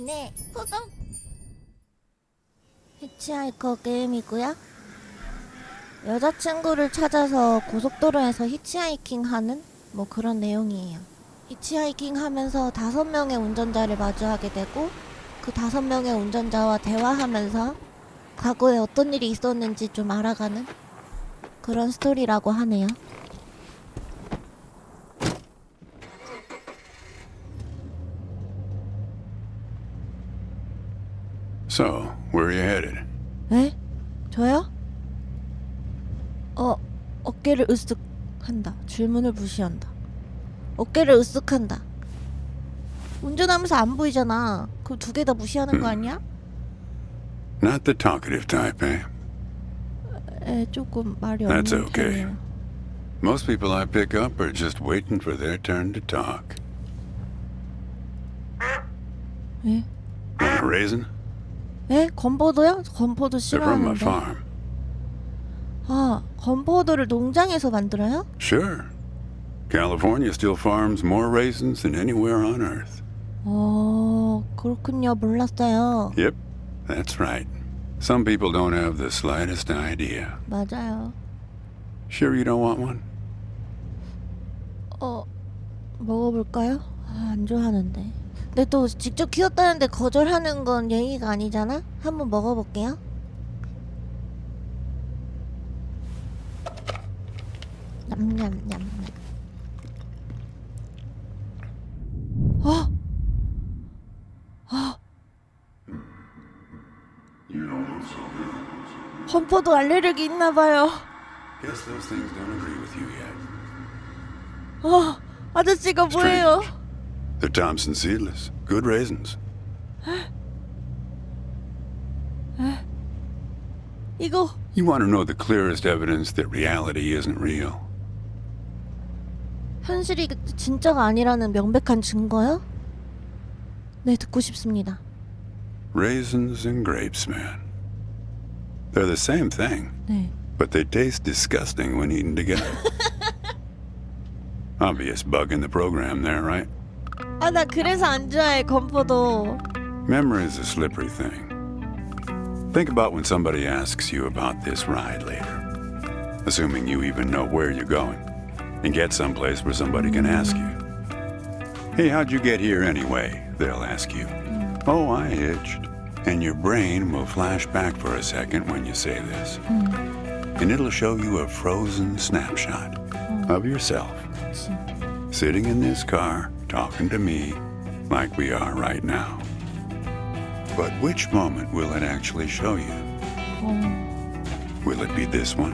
아울이네 후금 히치하이커 게임이고요. 여자친구를 찾아서 고속도로에서 히치하이킹 하는 뭐 그런 내용이에요. 히치하이킹 하면서 5명의 운전자를 마주하게 되고 그 5명의 운전자와 대화하면서 과거에 어떤 일이 있었는지 좀 알아가는 그런 스토리라고 하네요. So, where are you headed? 에? 저요? 어깨를 으쓱 한다. 질문을 무시한다. 어깨를 으쓱 한다. 운전하면서 안 보이잖아. 그럼 2개 다 무시하는 거 아니야? Not the talkative type, eh? 조금 말이 없는 That's okay. 편이에요. Most people I pick up are just waiting for their turn to talk. 에? Want a raisin? 에? 건포도요? 건포도 They're from my 싫어하는데. farm. 아, 건포도를 농장에서 만들어요? Sure. California still farms more raisins than anywhere on Earth. 그렇군요. 몰랐어요. Yep, that's right. Some people don't have the slightest idea. 맞아요. Sure you don't want one? 먹어볼까요? 안 좋아하는데. 근데 또 직접 키웠다는데 거절하는 건 예의가 아니잖아? 한번 먹어볼게요. 냠냠냠. 건포도 알레르기 있나봐요. Guess those things don't agree with you yet. 아저씨가 뭐예요? They're Thompson seedless. Good raisins. 이거 You want to know the clearest evidence that reality isn't real? 현실이 진짜가 아니라는 명백한 증거요? 네, 듣고 싶습니다. Raisins and grapes, man. They're the same thing, 네. but they taste disgusting when eaten together. Obvious bug in the program there, right? 나 그래서 안 좋아해, 건포도. Memory is a slippery thing. Think about when somebody asks you about this ride later, assuming you even know where you're going, and get someplace where somebody can ask you. Hey, how'd you get here anyway? They'll ask you. Oh, I hitched. And your brain will flash back for a second when you say this. And it'll show you a frozen snapshot of yourself 그치. sitting in this car talking to me like we are right now. But which moment will it actually show you? Will it be this one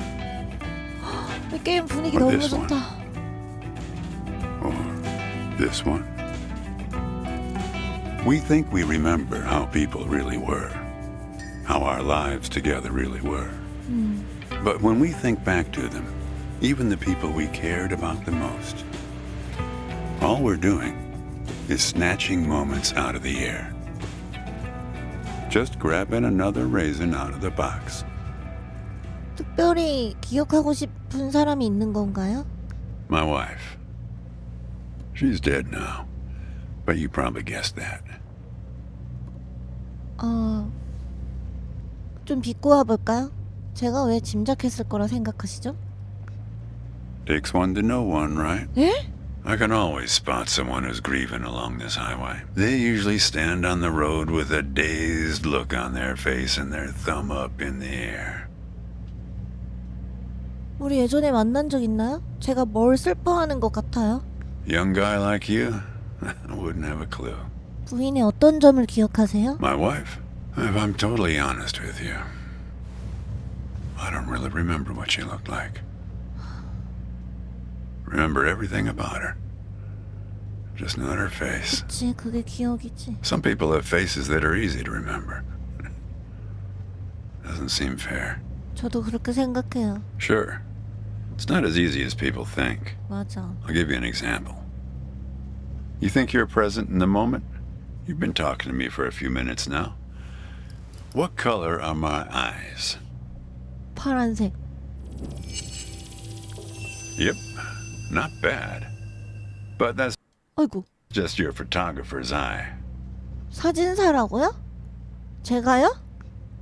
이 게임 분위기 Or 너무 this one. 좋다. or this one? We think we remember how people really were, how our lives together really were. But when we think back to them, even the people we cared about the most, all we're doing is snatching moments out of the air. Just grabbing another raisin out of the box. 특별히 기억하고 싶은 사람이 있는 건가요? My wife. She's dead now, but you probably guessed that. 좀 비꼬아 볼까요? 제가 왜 짐작했을 거라 생각하시죠? Takes one to know one, right? 예? I can always spot someone who's grieving along this highway. They usually stand on the road with a dazed look on their face and their thumb up in the air. 우리 예전에 만난 적 있나요? 제가 뭘 슬퍼하는 것 같아요? Young guy like you? I wouldn't have a clue. 부인의 어떤 점을 기억하세요? My wife? If I'm totally honest with you, I don't really remember what she looked like. Remember everything about her. Just not her face. 그치, 그게 기억이지. Some people have faces that are easy to remember. Doesn't seem fair. 저도 그렇게 생각해요. Sure. It's not as easy as people think. 맞아. I'll give you an example. You think you're present in the moment? You've been talking to me for a few minutes now. What color are my eyes? 파란색. Yep, not bad. But that's 아이고, just your photographer's eye. 사진사라고요? 제가요?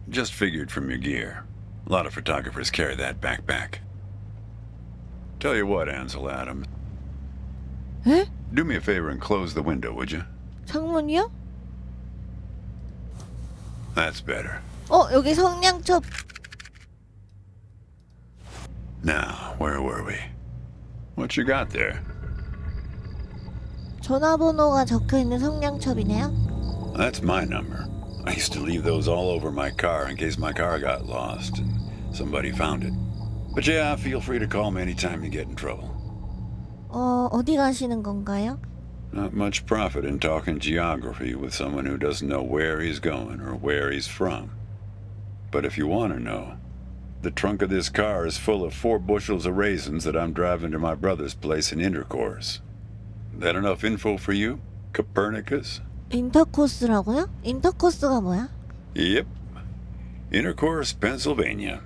Just figured from your gear. A lot of photographers carry that backpack. Tell you what, Ansel Adams. 에? Do me a favor and close the window, would you? 창문이요? That's better. 여기 성냥첩. Now, where were we? What you got there? 전화번호가 적혀있는 성냥첩이네요. That's my number. I used to leave those all over my car in case my car got lost and somebody found it. But yeah, feel free to call me anytime you get in trouble. 어디 가시는 건가요? Not much profit in talking geography with someone who doesn't know where he's going or where he's from. But if you want to know, the trunk of this car is full of 4 bushels of raisins that I'm driving to my brother's place in Intercourse. That enough info for you, Copernicus? 인터코스라고요? 인터코스가 뭐야? Yep. Intercourse, Pennsylvania.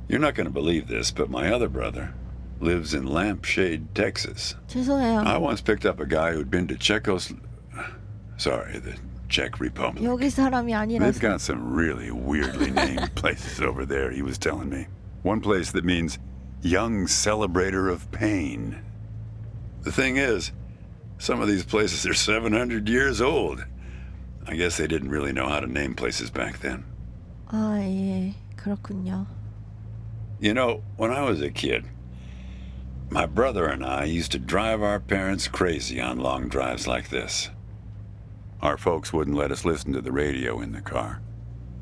You're not going to believe this, but my other brother lives in Lampshade, Texas. 죄송해요. I once picked up a guy who'd been to the Czech Republic. 여기 사람이 They've 아니라서. got some really weirdly named places over there, he was telling me. One place that means young celebrator of pain. The thing is, some of these places are 700 years old. I guess they didn't really know how to name places back then. 아, 예. 그렇군요. You know, when I was a kid, my brother and I used to drive our parents crazy on long drives like this. Our folks wouldn't let us listen to the radio in the car.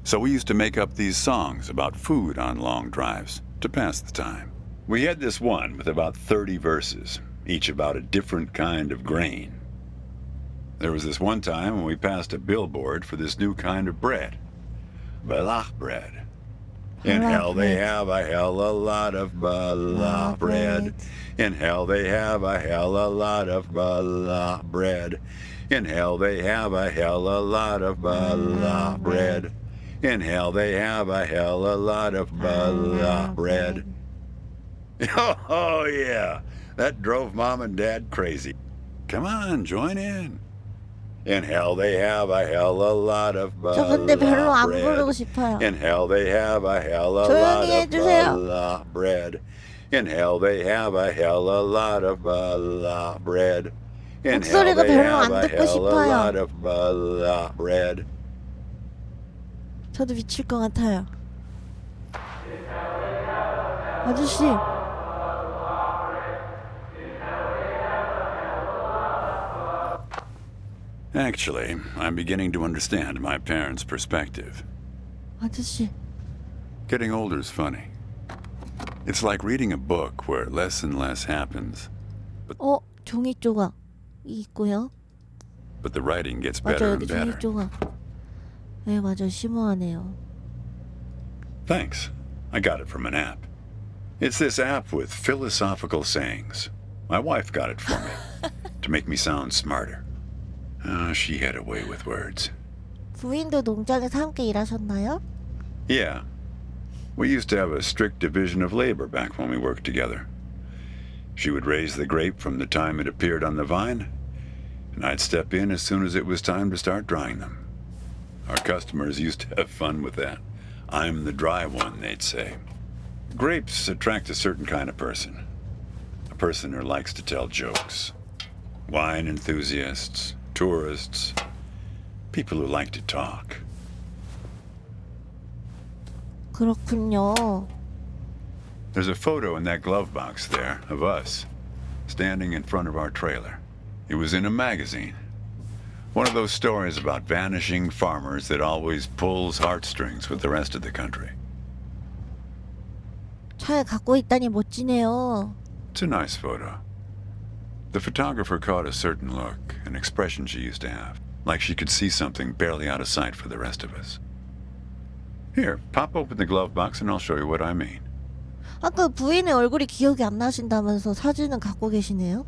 So we used to make up these songs about food on long drives to pass the time. We had this one with about 30 verses, each about a different kind of grain. There was this one time when we passed a billboard for this new kind of bread, balach bread. In hell they have a hell a lot of balach bread. In hell they have a hell a lot of balach bread. In hell they have a hell a lot of balach bread. In hell they have a hell a lot of balach bread. Oh yeah, that drove Mom and Dad crazy. Come on, join in. In hell they have a hell a lot of 저 근데 별로 안 balach 부르고 bread. 싶어요. In hell they have a hell a lot 조용히 of 해주세요. balach bread. In hell they have a hell a lot of balach bread. In hell 목소리가 they 별로 have 안 a 듣고 hell a 싶어요. lot of balach bread. 저도 미칠 것 같아요. 아저씨, Actually, I'm beginning to understand my parents' perspective. 아저씨. Getting older is funny. It's like reading a book where less and less happens, 종이 조각 있고요. but the writing gets 맞아, better 여기 and 종이 better. 조각. 네, 맞아, 심오하네요. Thanks. I got it from an app. It's this app with philosophical sayings. My wife got it for me to make me sound smarter. She had a way with words. 부인도 농장에서 함께 일하셨나요? Yeah. We used to have a strict division of labor back when we worked together. She would raise the grape from the time it appeared on the vine, and I'd step in as soon as it was time to start drying them. Our customers used to have fun with that. I'm the dry one, they'd say. Grapes attract a certain kind of person. A person who likes to tell jokes. Wine enthusiasts, tourists, people who like to talk. 그렇군요. There's a photo in that glove box there of us, standing in front of our trailer. It was in a magazine. One of those stories about vanishing farmers that always pulls heartstrings with the rest of the country. 차에 갖고 있다니 멋지네요. It's a nice photo. The photographer caught a certain look, an expression she used to have, like she could see something barely out of sight for the rest of us. Here, pop open the glove box and I'll show you what I mean. 아까 부인의 얼굴이 기억이 안 나신다면서 사진은 갖고 계시네요?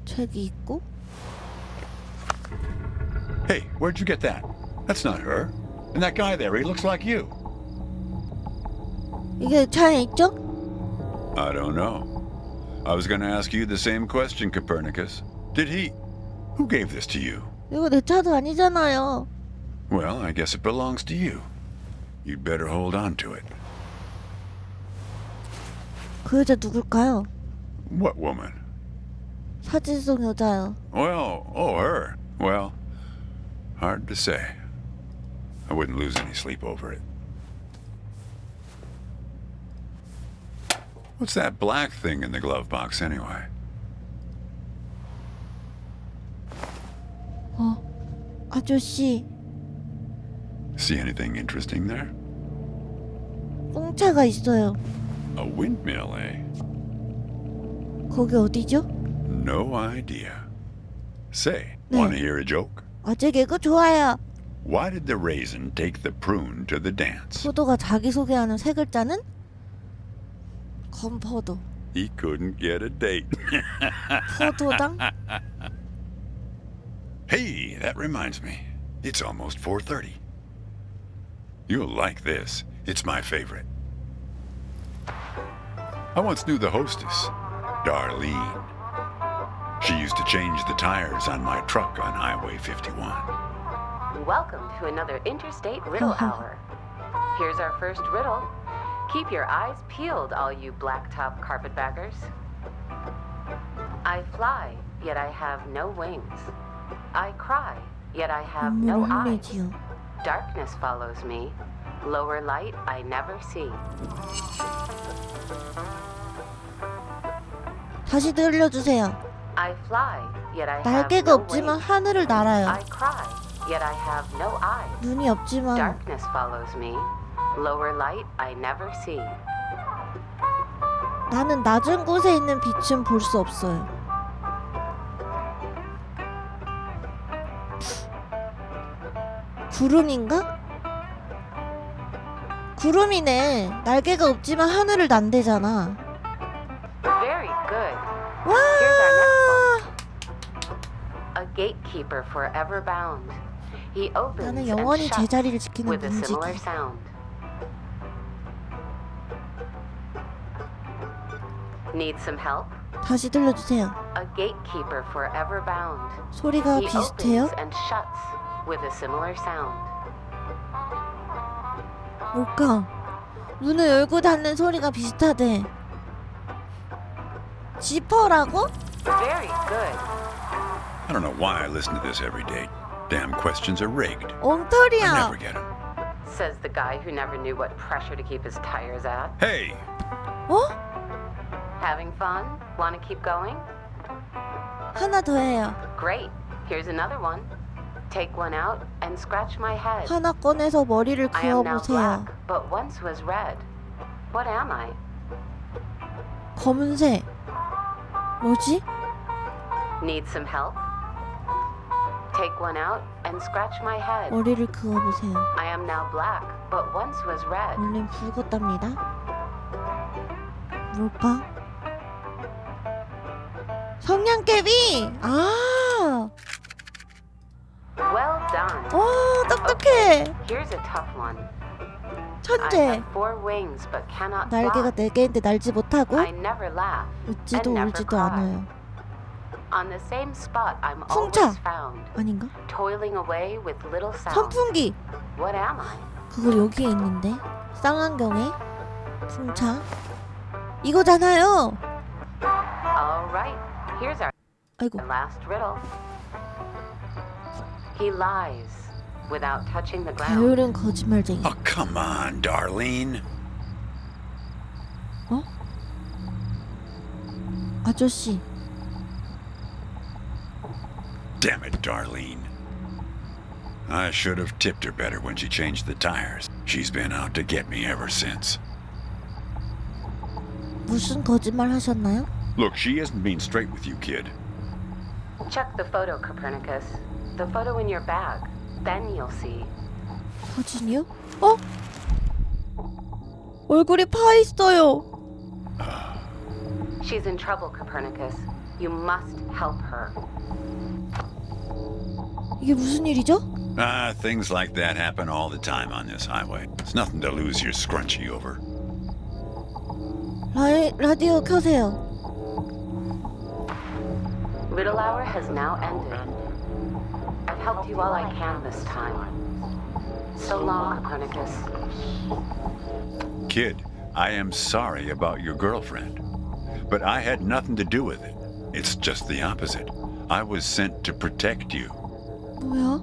책이 있고? Hey, where'd you get that? That's not her. And that guy there, he looks like you. 이게 차에 있죠? I don't know. I was going to ask you the same question, Copernicus. Did he? Who gave this to you? 이거 내 차도 아니잖아요. Well, I guess it belongs to you. You'd better hold on to it. 그 여자 누굴까요? What woman? 사진 속 여자요. Well, oh, her. Well, hard to say. I wouldn't lose any sleep over it. What's that black thing in the glove box anyway? 아저씨, See anything interesting there? 꽁차가 있어요. A windmill, eh? 거기 어디죠? No idea. Say, 네. want to hear a joke? 아재 개그 좋아요. Why did the raisin take the prune to the dance? 포도가 자기소개하는 세 글자는? 건포도. He couldn't get a date. 포도당? Hey, that reminds me. It's almost 4:30. You'll like this. It's my favorite. I once knew the hostess, Darlene. She used to change the tires on my truck on Highway 51. Welcome to another Interstate Riddle Hour. Here's our first riddle. Keep your eyes peeled, all you blacktop carpetbaggers. I fly, yet I have no wings. I cry, yet I have no eyes. 눈물이지요. Darkness follows me. Lower light I never see. 다시 들려주세요. I fly, yet I have 날개가 no 없지만 wings. 하늘을 날아요. I cry, yet I have no eyes. 눈이 없지만 Darkness follows me. Lower light I never see. 나는 낮은 곳에 있는 빛은 볼 수 없어요. 구름인가? 구름이네. 날개가 없지만 하늘을 난대잖아. Very good. 와! Here's our next one. A gatekeeper forever bound. He opens 나는 and 영원히 shuts 제자리를 지키는 with a similar 문지기. sound. Need some help? 다시 들려주세요. A gatekeeper forever bound. 소리가 He 비슷해요? opens and shuts with a similar sound. 뭘까? 문을 열고 닫는 소리가 비슷하대. 지퍼라고? Very good. I don't know why I listen to this every day. Damn questions are rigged. I 엉터리야. never get them. Says the guy who never knew what pressure to keep his tires at. Hey, 어? Having fun? Want to keep going? 하나 더 해요. Great. Here's another one. Take one out and scratch my head. 하나 꺼내서 머리를 I am now 그어보세요. black, but once was red. What am I? 검은색. 뭐지? Need some help? Take one out and scratch my head. 머리를 그어보세요. I am now black, but once was red. 원래는 붉었답니다. 뭘까? 성냥개비! 아! Well done. 오, 똑똑해! Here's a tough one. I 천재! have 4 wings but cannot 날개가 fly. 4개인데 날지 못하고 I never laugh 웃지도 and never 울지도 cry. 않아요. On the same spot I'm 풍차! always found. 아닌가? Toiling away with little sound. 선풍기! What am I? 그거 여기에 있는데? 쌍안경에? 풍차? 이거잖아요! All right. Here's our 아이고. last riddle. He lies without touching the ground. 게으른 거짓말쟁이. oh come on, Darlene. 어? 아저씨. Damn it, Darlene. I should have tipped her better when she changed the tires. She's been out to get me ever since. 무슨 거짓말 하셨나요? Look, she isn't being straight with you, kid. Check the photo, Copernicus. The photo in your bag. Then you'll see. 사진이요? 어? 얼굴이 파 있어요. She's in trouble, Copernicus. You must help her. 이게 무슨 일이죠? Things like that happen all the time on this highway. It's nothing to lose your scrunchie over. 라디오 켜세요. Riddle hour has now ended. I've helped you all I can this time. So long, Copernicus. Kid, I am sorry about your girlfriend, but I had nothing to do with it. It's just the opposite. I was sent to protect you. 뭐야?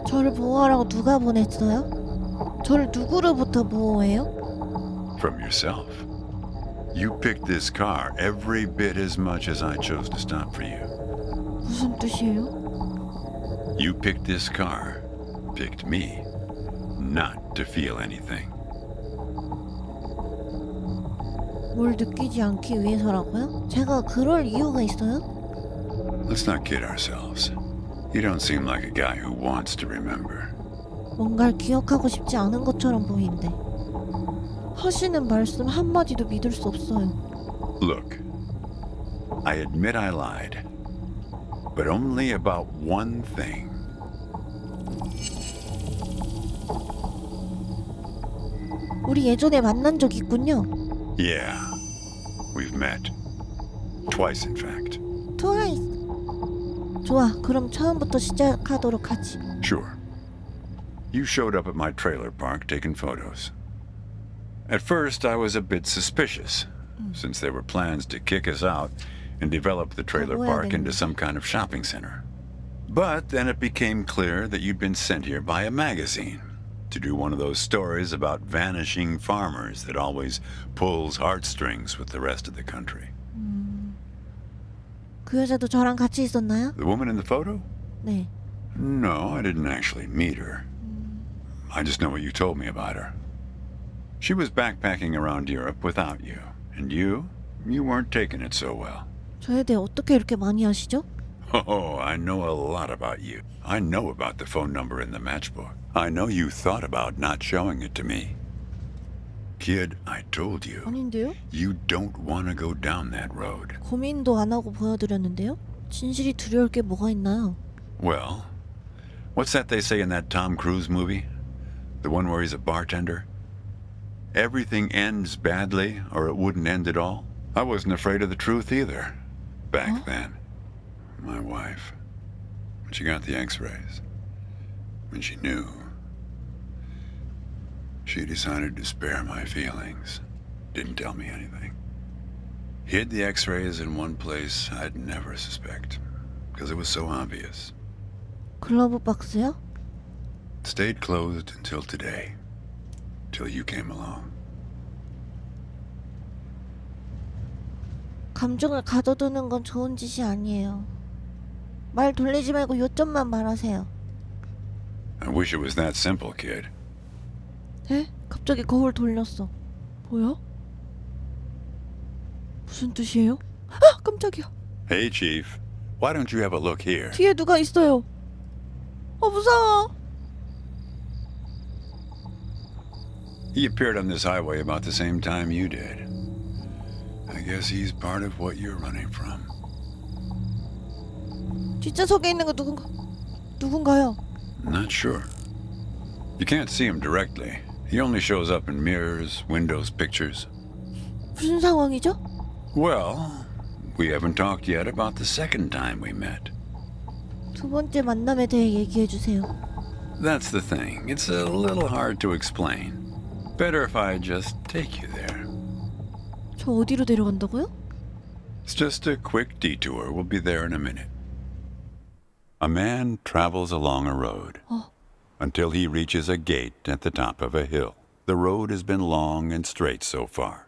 저를 보호하라고 누가 보냈어요? 저를 누구로부터 보호해요? From yourself. You picked this car every bit as much as I chose to stop for you. 무슨 뜻이에요? You picked this car, picked me, not to feel anything. 뭘 느끼지 않기 위해서라고요? 제가 그럴 이유가 있어요? Let's not kid ourselves. You don't seem like a guy who wants to remember. 뭔가를 기억하고 싶지 않은 것처럼 보이는데 하시는 말씀 한마디도 믿을 수 없어요. Look, I admit I lied, but only about one thing. 우리 예전에 만난 적 있군요. Yeah, we've met. Twice, in fact. 트와이스. 좋아, 그럼 처음부터 시작하도록 하지. Sure. You showed up at my trailer park taking photos. At first, I was a bit suspicious, since there were plans to kick us out and develop the trailer park into some kind of shopping center. But then it became clear that you'd been sent here by a magazine to do one of those stories about vanishing farmers that always pulls heartstrings with the rest of the country. 그 여자도 저랑 같이 있었나요? The woman in the photo? 네. No, I didn't actually meet her. I just know what you told me about her. She was backpacking around Europe without you. And you weren't taking it so well. 저에 대해 어떻게 이렇게 많이 아시죠? Oh, I know a lot about you. I know about the phone number in the matchbook. I know you thought about not showing it to me. Kid, I told you. 아닌데요? You don't want to go down that road. 고민도 안 하고 보여드렸는데요? 진실이 두려울 게 뭐가 있나요? Well, what's that they say in that Tom Cruise movie? The one where he's a bartender? Everything ends badly, or it wouldn't end at all. I wasn't afraid of the truth either, back then. My wife, when she got the x-rays, when she knew, she decided to spare my feelings. Didn't tell me anything. Hid the x-rays in one place I'd never suspect, because it was so obvious. 글러브 박스요? Stayed closed until today, till you came along. 감정을 가둬두는 건 좋은 짓이 아니에요. 말 돌리지 말고 요점만 말하세요. I wish it was that simple, kid. 에? 갑자기 거울 돌렸어. 뭐야? 무슨 뜻이에요? 아! 깜짝이야. Hey, Chief. Why don't you have a look here? 뒤에 누가 있어요. 무서워. He appeared on this highway about the same time you did. I guess he's part of what you're running from. 뒷좌석에 있는 거 누군가요? Not sure. You can't see him directly. He only shows up in mirrors, windows, pictures. 무슨 상황이죠? Well, we haven't talked yet about the second time we met. 두 번째 만남에 대해 얘기해 주세요. That's the thing. It's a little hard to explain. Better if I just take you there. 저 어디로 데려간다고요? It's just a quick detour. We'll be there in a minute. A man travels along a road until he reaches a gate at the top of a hill. The road has been long and straight so far,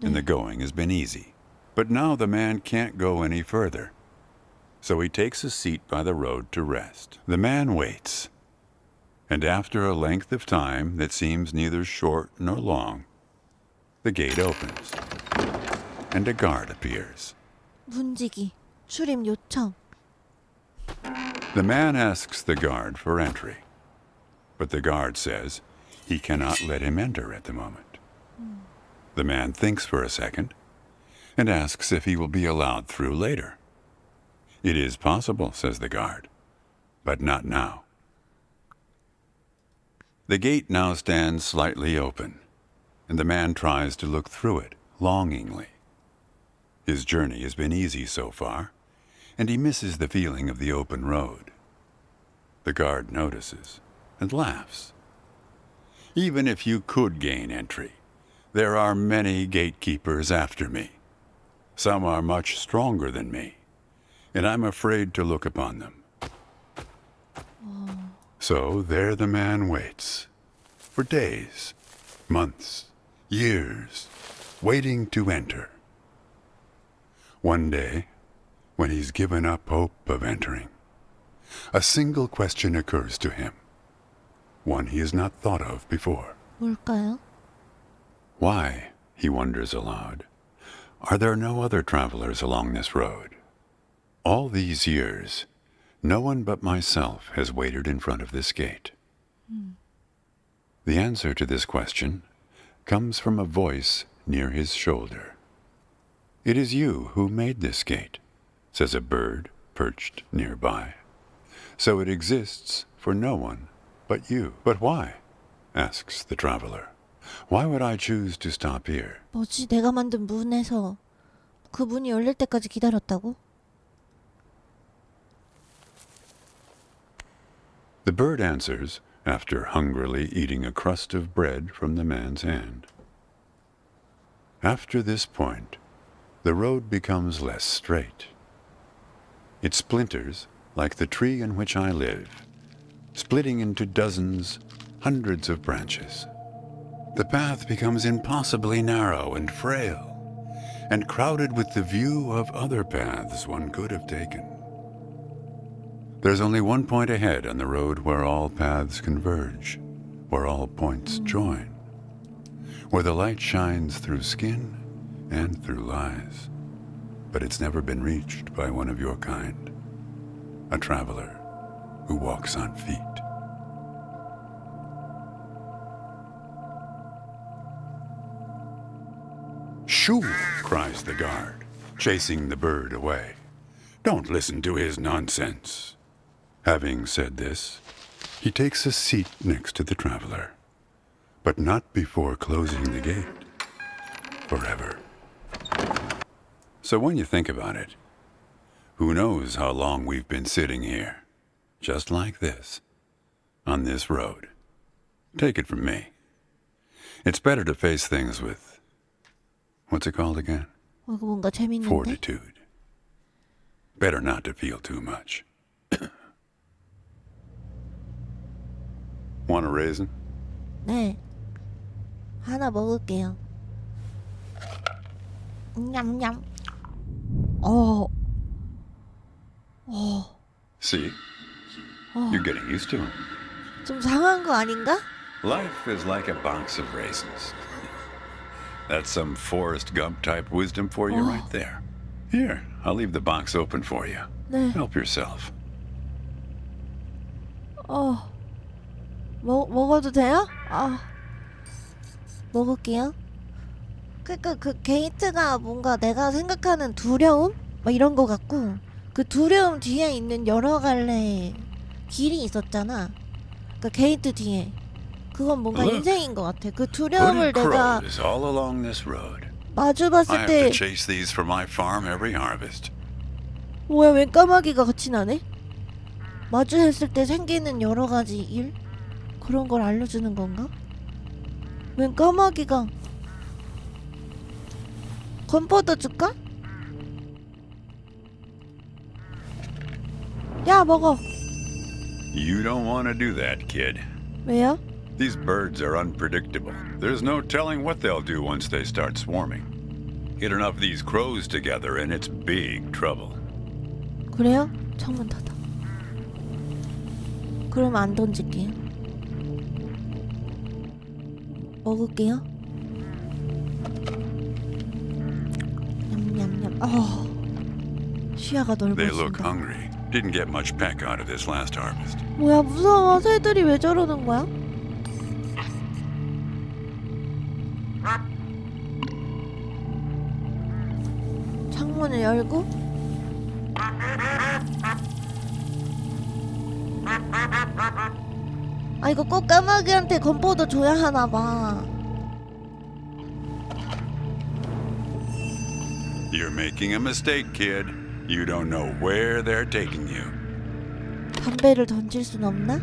and the going has been easy. But now the man can't go any further, so he takes a seat by the road to rest. The man waits, and after a length of time that seems neither short nor long, the gate opens, and a guard appears. 문지기, 출입 요청. The man asks the guard for entry, but the guard says he cannot let him enter at the moment. The man thinks for a second and asks if he will be allowed through later. It is possible, says the guard, but not now. The gate now stands slightly open, and the man tries to look through it longingly. His journey has been easy so far, and he misses the feeling of the open road. The guard notices and laughs. Even if you could gain entry, there are many gatekeepers after me. Some are much stronger than me, and I'm afraid to look upon them. So there the man waits, for days, months, years, waiting to enter. One day, when he's given up hope of entering, a single question occurs to him, one he has not thought of before. 뭘까요? Why, he wonders aloud, are there no other travelers along this road? All these years, no one but myself has waited in front of this gate. The answer to this question comes from a voice near his shoulder. It is you who made this gate, says a bird perched nearby. So it exists for no one but you. But why? Asks the traveler. Why would I choose to stop here? 뭐지? 내가 만든 문에서 그 문이 열릴 때까지 기다렸다고? The bird answers after hungrily eating a crust of bread from the man's hand. After this point, the road becomes less straight. It splinters like the tree in which I live, splitting into dozens, hundreds of branches. The path becomes impossibly narrow and frail, and crowded with the view of other paths one could have taken. There's only one point ahead on the road where all paths converge, where all points join, where the light shines through skin and through lies. But it's never been reached by one of your kind, a traveler who walks on feet. Shoo! Cries the guard, chasing the bird away. Don't listen to his nonsense. Having said this, he takes a seat next to the traveler, but not before closing the gate forever. So when you think about it, who knows how long we've been sitting here, just like this, on this road. Take it from me. It's better to face things with, what's it called again? 이거 뭔가 재밌는데? Fortitude. Better not to feel too much. Want a raisin? 네. 하나 먹을게요. 냠냠. See? You're getting used to them. 좀 상한 거 아닌가? Life is like a box of raisins. That's some Forrest Gump type wisdom for you right there. Here, I'll leave the box open for you. 네. Help yourself. 먹어도 돼요? 먹을게요. 그러니까 그 게이트가 뭔가 내가 생각하는 두려움? 막 이런 거 같고 그 두려움 뒤에 있는 여러 갈래의 길이 있었잖아. 그 게이트 뒤에. 그건 뭔가 Look, 인생인 것 같아. 그 두려움을 hooded 내가 crows all along this road. 마주 I 봤을 have 때 to chase these for my farm every harvest. 뭐야 웬 까마귀가 같이 나네? 마주했을 때 생기는 여러 가지 일? 그런 걸 알려주는 건가? 웬 까마귀가 건포도 줄까? 야 먹어. You don't want to do that, kid. 왜요? These birds are unpredictable. There's no telling what they'll do once they start swarming. Get enough of these crows together and it's big trouble. 그래요? 창문 닫아. 그럼 안 던질게요. 먹을게요. 냠냠냠. 시야가 They look 넓어진다. hungry. Didn't get much peck out of this last harvest. 뭐야 무서워. 새들이 왜 저러는 거야? 창문을 열고 이거 꼭 까마귀한테 건포도 줘야 하나봐. You're making a mistake, kid. You don't know where they're taking you. 담배를 던질 순 없나?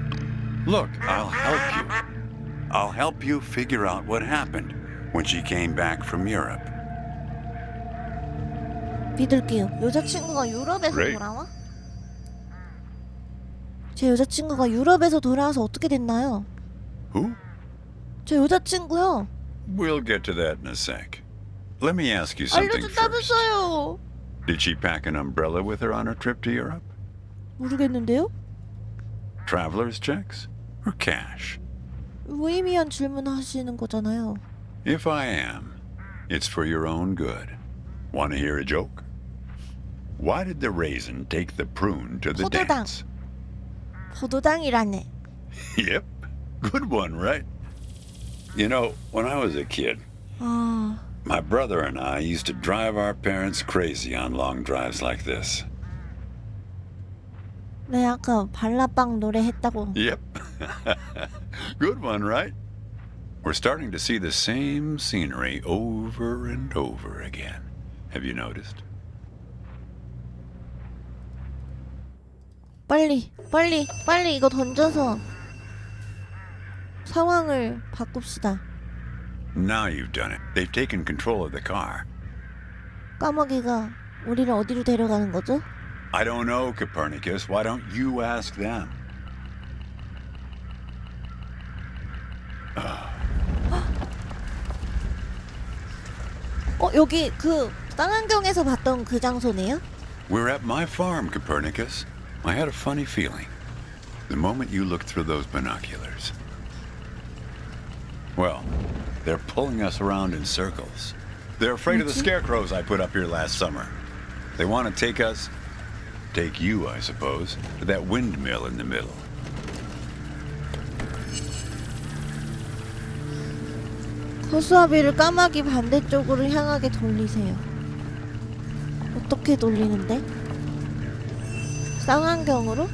Look, I'll help you. I'll help you figure out what happened when she came back from Europe. 믿을게요. 여자친구가 유럽에서 Great. 돌아와? 제 여자친구가 유럽에서 돌아와서 어떻게 됐나요? Who? 제 여자친구요. We'll get to that in a sec. Let me ask you something first. 알려준다면서요. Did she pack an umbrella with her on her trip to Europe? 모르겠는데요? Traveler's checks or cash? 무의미한 질문 하시는 거잖아요. If I am, it's for your own good. Want to hear a joke? Why did the raisin take the prune to the 포도당. dance? 포도당이라네. Yep, good one, right? You know, when I was a kid, 아, my brother and I used to drive our parents crazy on long drives like this. 네, 아까 발라빵 노래 했다고. Yep. Good one, right? We're starting to see the same scenery over and over again. Have you noticed? 빨리 이거 던져서 상황을 바꿉시다. Now you've done it. They've taken control of the car. 까마귀가 우리를 어디로 데려가는 거죠? I don't know, Copernicus. Why don't you ask them? 여기 그 쌍안경에서 봤던 그 장소네요? We're at my farm, Copernicus. I had a funny feeling. The moment you looked through those binoculars. Well, they're pulling us around in circles. They're afraid of the scarecrows I put up here last summer. They want to take you, I suppose, to that windmill in the middle. 허수아비를 까마귀 반대쪽으로 향하게 돌리세요. 어떻게 돌리는데? 쌍안경으로?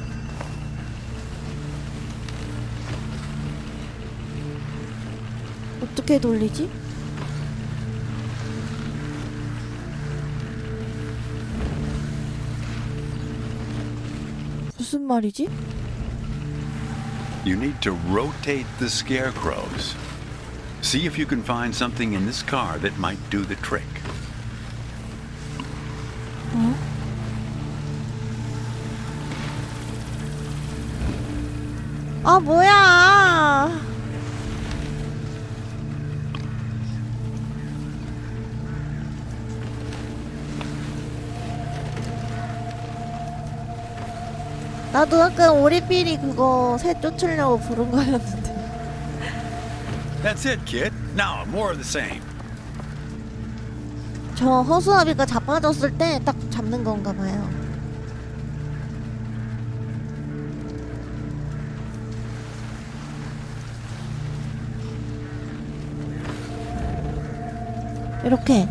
어떻게 돌리지? 무슨 말이지? You need to rotate the scarecrows. See if you can find something in this car that might do the trick. 아, 뭐야! 나도 아까 오리삐리 그거 새 쫓으려고 부른 거였는데. That's it, kid. Now, more of the same. 저 허수아비가 자빠졌을 때 딱 잡는 건가 봐요. 이렇게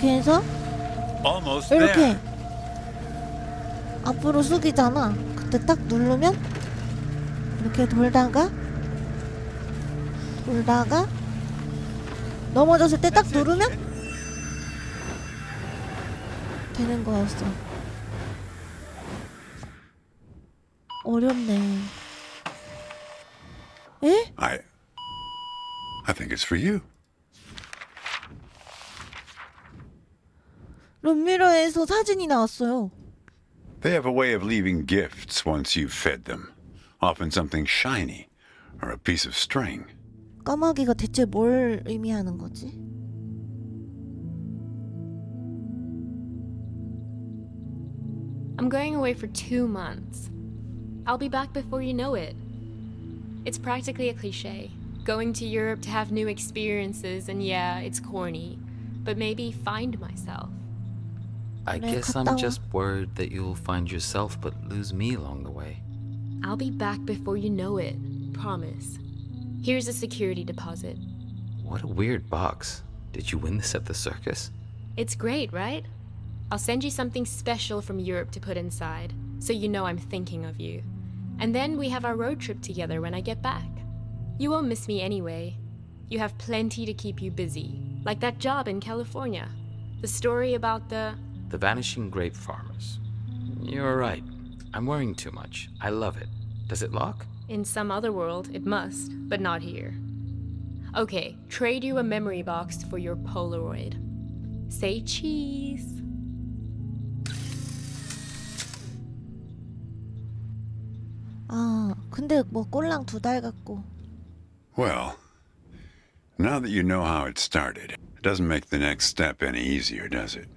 해서 Almost 이렇게 there. 앞으로 숙이잖아. 그때 딱 누르면 이렇게 돌다가 넘어졌을 때 딱 누르면 되는 거였어. 어렵네. 에? I think it's for you. 룸미러에서 사진이 나왔어요. They have a way of leaving gifts once you've fed them. Often something shiny or a piece of string. 까마귀가 대체 뭘 의미하는 거지? I'm going away for 2 months. I'll be back before you know it. It's practically a cliche. Going to Europe to have new experiences, and yeah, it's corny, but maybe find myself. I 그래, guess 갔다 I'm 와. just worried that you'll find yourself but lose me along the way. I'll be back before you know it. Promise. Here's a security deposit. What a weird box. Did you win this at the circus? It's great, right? I'll send you something special from Europe to put inside, so you know I'm thinking of you. And then we have our road trip together when I get back. You won't miss me anyway. You have plenty to keep you busy. Like that job in California. The story about the vanishing grape farmers. You're right. I'm worrying too much. I love it. Does it lock? in some other world, it must, but not here. Okay, trade you a memory box for your Polaroid. Say cheese. 아, 근데 뭐 꼴랑 2달 같고. Well, now that you know how it started, it doesn't make the next step any easier, does it?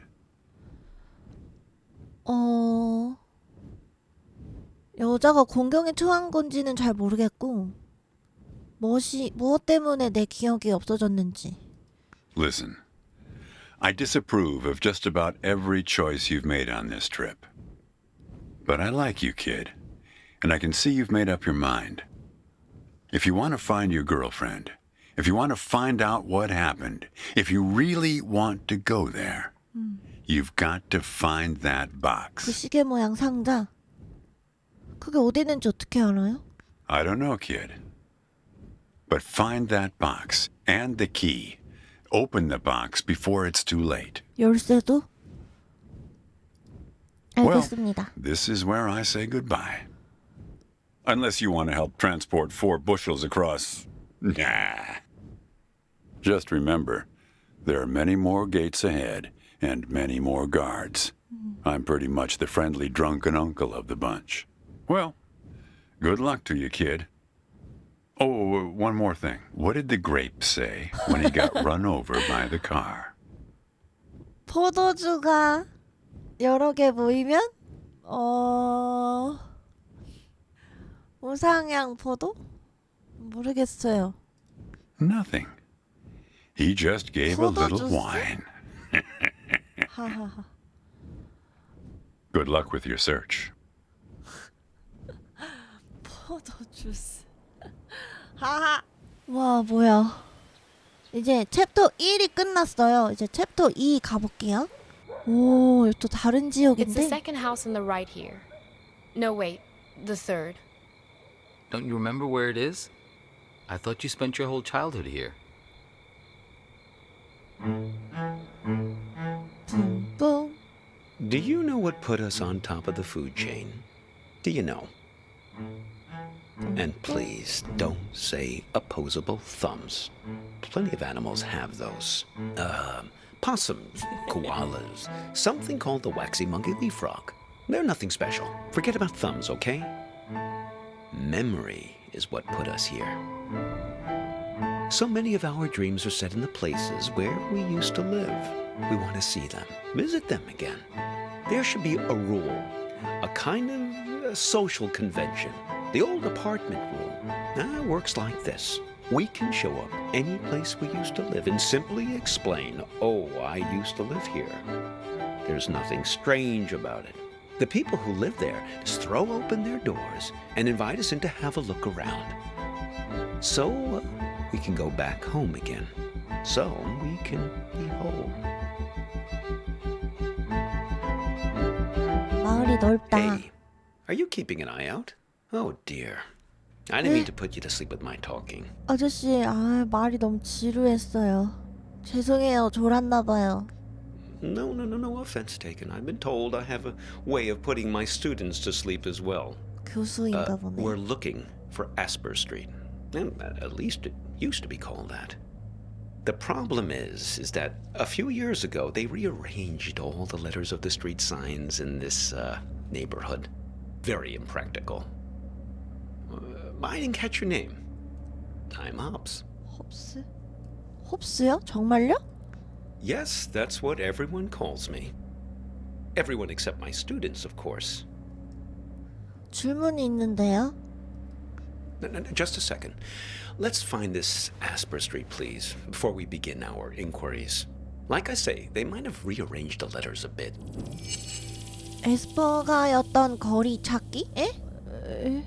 여자가 공경에 처한 건지는 잘 모르겠고, 무엇 때문에 내 기억이 없어졌는지. Listen, I disapprove of just about every choice you've made on this trip. But I like you, kid, and I can see you've made up your mind. If you want to find your girlfriend, if you want to find out what happened, if you really want to go there, you've got to find that 그 box. 시계 모양 상자. 그게 어디 있는지 어떻게 알아요? I don't know, kid. But find that box and the key. Open the box before it's too late. 열쇠도? Well, 알겠습니다. this is where I say goodbye. Unless you want to help transport 4 bushels across. Nah. Just remember, there are many more gates ahead and many more guards. I'm pretty much the friendly drunken uncle of the bunch. Well, good luck to you, kid. Oh, one more thing. What did the grape say when he got run over by the car? 포도주가 여러 개 모이면 우상향 포도? 모르겠어요. Nothing. He just gave a little 포도주스? wine. 하하하. Good luck with your search. 포도주스. 하하. 와, 뭐야. 이제 챕터 1이 끝났어요. 이제 챕터 2 가볼게요. 오, 또 다른 It's the 지역인데. second house on the right here. No, wait, the third. Don't you remember where it is? I thought you spent your whole childhood here. 뿡. Do you know what put us on top of the food chain? Do you know? And please don't say opposable thumbs. Plenty of animals have those. Possums, koalas, something called the waxy monkey leaf frog. They're nothing special. Forget about thumbs, okay? Memory is what put us here. So many of our dreams are set in the places where we used to live. We want to see them, visit them again. There should be a rule, a kind of a social convention. The old apartment rule works like this. We can show up any place we used to live and simply explain, oh, I used to live here. There's nothing strange about it. The people who live there just throw open their doors and invite us in to have a look around. So we can go back home again. So we can be whole. 마을이 넓다. Hey, are you keeping an eye out? Oh dear. I didn't mean to put you to sleep with my talking. 아저씨, 말이 너무 지루했어요. 죄송해요. 졸았나봐요. No offense taken. I've been told I have a way of putting my students to sleep as well. 교수인가 보네. We're looking for Asper Street. And at least it used to be called that. The problem is that a few years ago they rearranged all the letters of the street signs in this neighborhood. Very impractical. I didn't catch your name. Time hops. 홉스? 홉스요? 정말요? Yes, that's what everyone calls me. Everyone except my students, of course. 질문이 있는데요. No, just a second. Let's find this Asper Street, please, before we begin our inquiries. Like I say, they might have rearranged the letters a bit. 에스퍼가였던 거리 찾기? 에?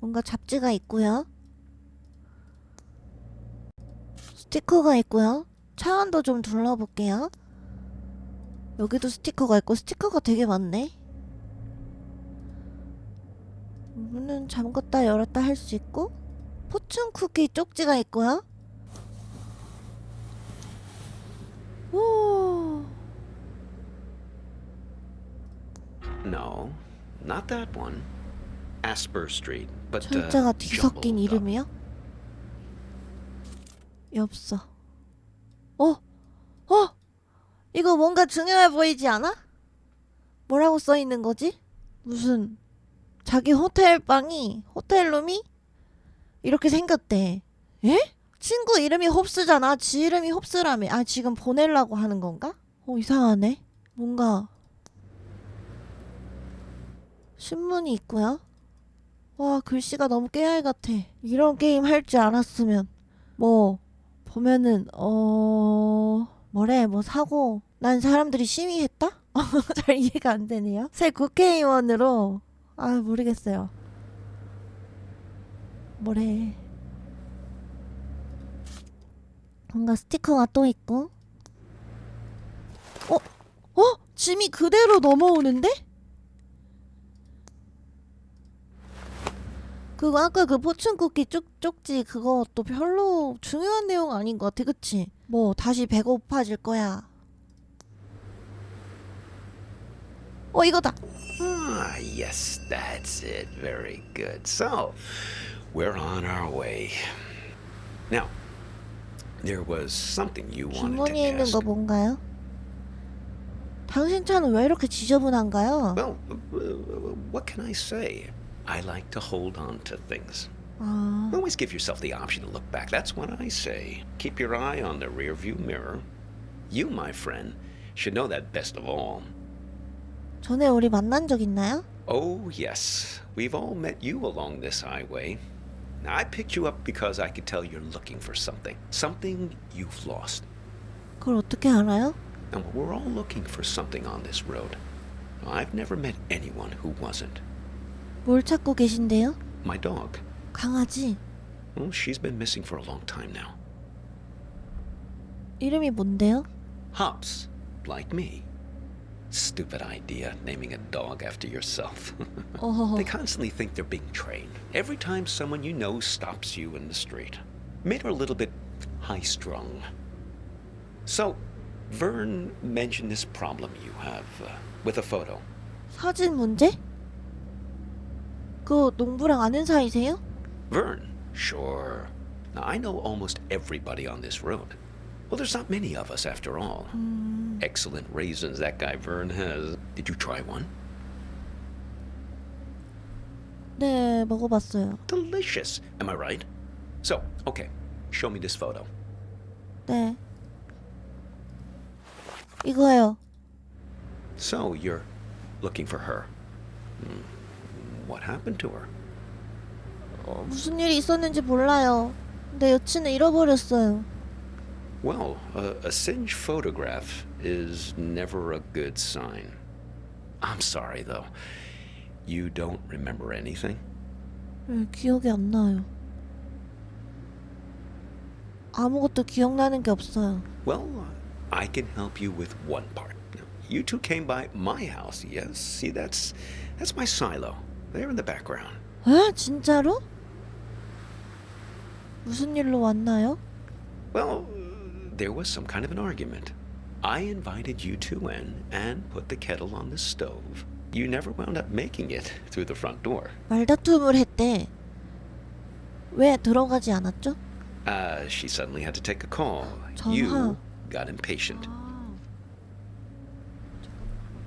뭔가 잡지가 있고요. 스티커가 있고요. 차원도 좀 둘러볼게요. 여기도 스티커가 있고 스티커가 되게 많네. 문은 잠궜다 열었다 할 수 있고 포춘 쿠키 쪽지가 있고요. 오. No, not that one. Asper Street, but 철자가 뒤섞인 jumbled up. 이름이요? 엽서. 이거 뭔가 중요해 보이지 않아? 뭐라고 써 있는 거지? 무슨 자기 호텔방이 호텔룸이 이렇게 생겼대. 에? 친구 이름이 홉스잖아. 지 이름이 홉스라며. 아, 지금 보내려고 하는 건가? 이상하네. 뭔가 신문이 있고요. 와, 글씨가 너무 깨알 같아. 이런 게임 할 줄 알았으면 뭐 보면은 뭐래, 뭐 사고 난 사람들이 심의했다? 잘 이해가 안 되네요. 새 국회의원으로 모르겠어요. 뭐래. 뭔가 스티커가 또 있고. 짐이 그대로 넘어오는데? 그거 아까 그 포춘쿠키 쪽지 그것도 별로 중요한 내용 아닌 것 같아. 그치? 뭐 다시 배고파질 거야. 이거다. Ah, yes, that's it. Very good. So, we're on our way. Now, there was something you wanted to 주머니에 있는 ask. 거 뭔가요? 당신 차는 왜 이렇게 지저분한가요? Well, what can I say? I like to hold on to things. 아, Always give yourself the option to look back. That's what I say. Keep your eye on the rearview mirror. You, my friend, should know that best of all. 전에 우리 만난 적 있나요? Oh, yes. We've all met you along this highway. Now, I picked you up because I could tell you're looking for something. Something you've lost. 그걸 어떻게 알아요? Now, we're all looking for something on this road. I've never met anyone who wasn't. 뭘 찾고 계신데요? My dog. 강아지. Well, she's been missing for a long time now. 이름이 뭔데요? Hops, like me. Stupid idea, naming a dog after yourself. 어허허. They constantly think they're being trained. Every time someone you know stops you in the street. Made her a little bit high-strung. So, Vern mentioned this problem you have with a photo. 사진 문제? 그 농부랑 아는 사이세요? Vern? Sure. Now, I know almost everybody on this road. Well, there's not many of us after all. Excellent raisins that guy Vern has. Did you try one? 네, 먹어봤어요. Delicious. Am I right? So, okay. Show me this photo. 네. 이거요. So, you're looking for her. What happened to her? 무슨 일이 있었는지 몰라요. 내 여친을 잃어버렸어요. Well, a singed photograph is never a good sign. I'm sorry, though. You don't remember anything? 네, 기억이 안 나요. 아무것도 기억나는 게 없어요. Well, I can help you with one part. You two came by my house, yes? See, that's my silo. There in the background. 에? 진짜로? 무슨 일로 왔나요? Well, there was some kind of an argument. I invited you two in and put the kettle on the stove. You never wound up making it through the front door. 말다툼을 했대. 왜 들어가지 않았죠? She suddenly had to take a call. 전화. You got impatient.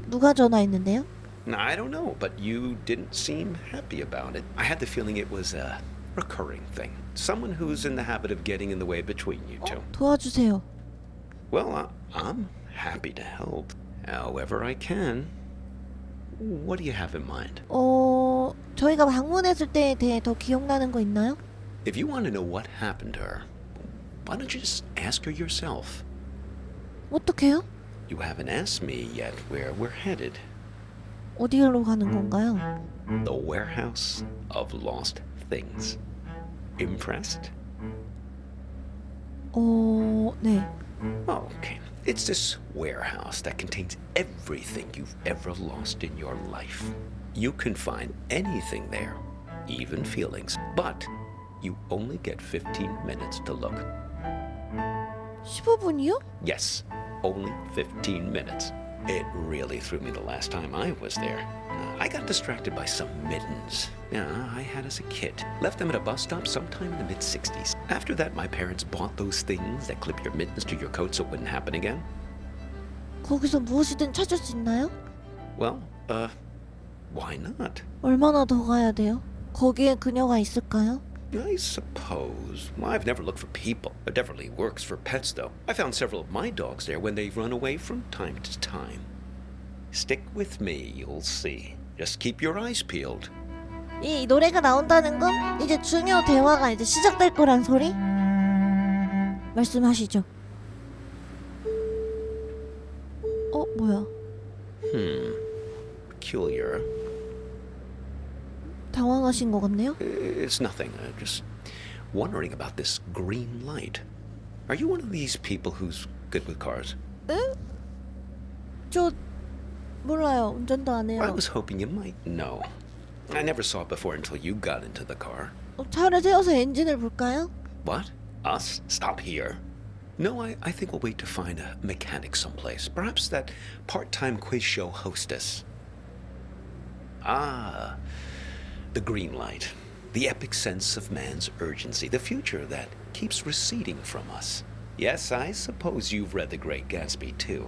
누가 전화했는데요? I don't know, but you didn't seem happy about it. I had the feeling it was a recurring thing. Someone who's in the habit of getting in the way between you two. 도와주세요. Well, I'm happy to help. However I can. What do you have in mind? 저희가 방문했을 때에 대해 더 기억나는 거 있나요? If you want to know what happened to her, why don't you just ask her yourself? 어떡해요? You haven't asked me yet where we're headed. 어디로 가는 건가요? The warehouse of lost things. Impressed? 네. Oh, okay. It's this warehouse that contains everything you've ever lost in your life. You can find anything there, even feelings, but you only get 15 minutes to look. 15분이요? Yes, Only 15 minutes. It really threw me the last time I was there. I got distracted by some mittens. Yeah, I had as a kid. Left them at a bus stop sometime in the mid-60s. After that, my parents bought those things that clip your mittens to your coat so it wouldn't happen again. 거기서 무엇이든 찾을 수 있나요? Well, why not? 얼마나 더 가야 돼요? 거기에 그녀가 있을까요? I suppose. Well, I've never looked for people. It definitely works for pets, though. I found several of my dogs there when they've run away from time to time. Stick with me, you'll see. Just keep your eyes peeled. 이 노래가 나온다는 건 이제 중요 대화가 이제 시작될 거란 소리? 말씀하시죠. 뭐야? Peculiar. 당황하신 것 같네요. It's nothing. Just wondering about this green light. Are you one of these people who's good with cars? 저 몰라요. 운전도 안 해요. I was hoping you might know. I never saw it before until you got into the car. 차를 세워서 엔진을 볼까요? What? Us? Stop here. No, I think we'll wait to find a mechanic someplace. Perhaps that part-time quiz show hostess. Ah, the green light. The epic sense of man's urgency. The future that keeps receding from us. Yes, I suppose you've read The Great Gatsby, too.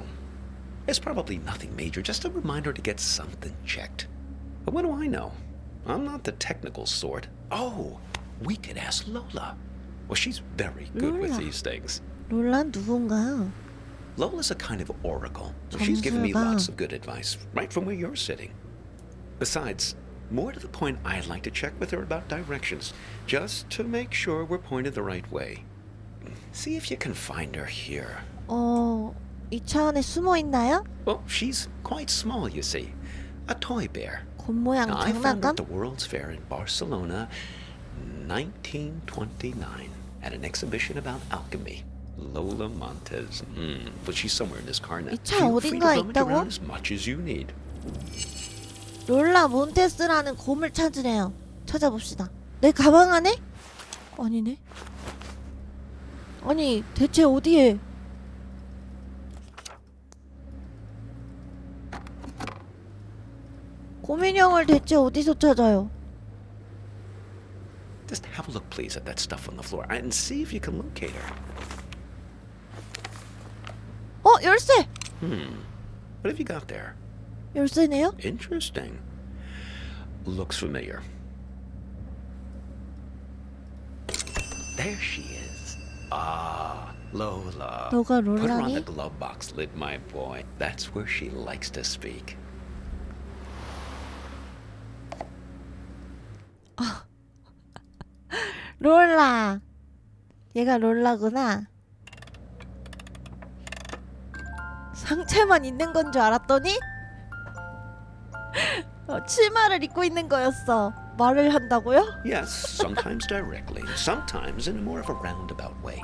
It's probably nothing major, just a reminder to get something checked. But what do I know? I'm not the technical sort. Oh, we could ask Lola. Well, she's very good with these things. 롤란 누군가요? Lola's a kind of oracle. She's given me lots of good advice, right from where you're sitting. Besides, more to the point, I'd like to check with her about directions, just to make sure we're pointed the right way. See if you can find her here. 이 차 안에 숨어 있나요? Well, she's quite small, you see. A toy bear. 곰모양 Now, I found her at 장난감? the World's Fair in Barcelona, 1929, at an exhibition about alchemy. Lola Montez. But she's somewhere in this car now. 이 차 Feel free to 어딘가에 rummage 있다고? around as much as you need. 롤라 몬테스라는 곰을 찾으래요. 찾아봅시다. 내 가방 안에? 아니네. 아니 대체 어디에? 곰인형을 대체 어디서 찾아요? Just have a look, please, at that stuff on the floor and see if you can locate her. 열쇠! What have you got there? 열쇠네요? Interesting. Looks familiar. There she is. Ah, Lola. 너가 Put her on the 롤라니? glove box lid, my boy. That's where she likes to speak. 롤라. 얘가 롤라구나. 상체만 있는 건 줄 알았더니 치마를 입고 있는 거였어. 말을 한다고요? Yes, sometimes directly, sometimes in more of a roundabout way.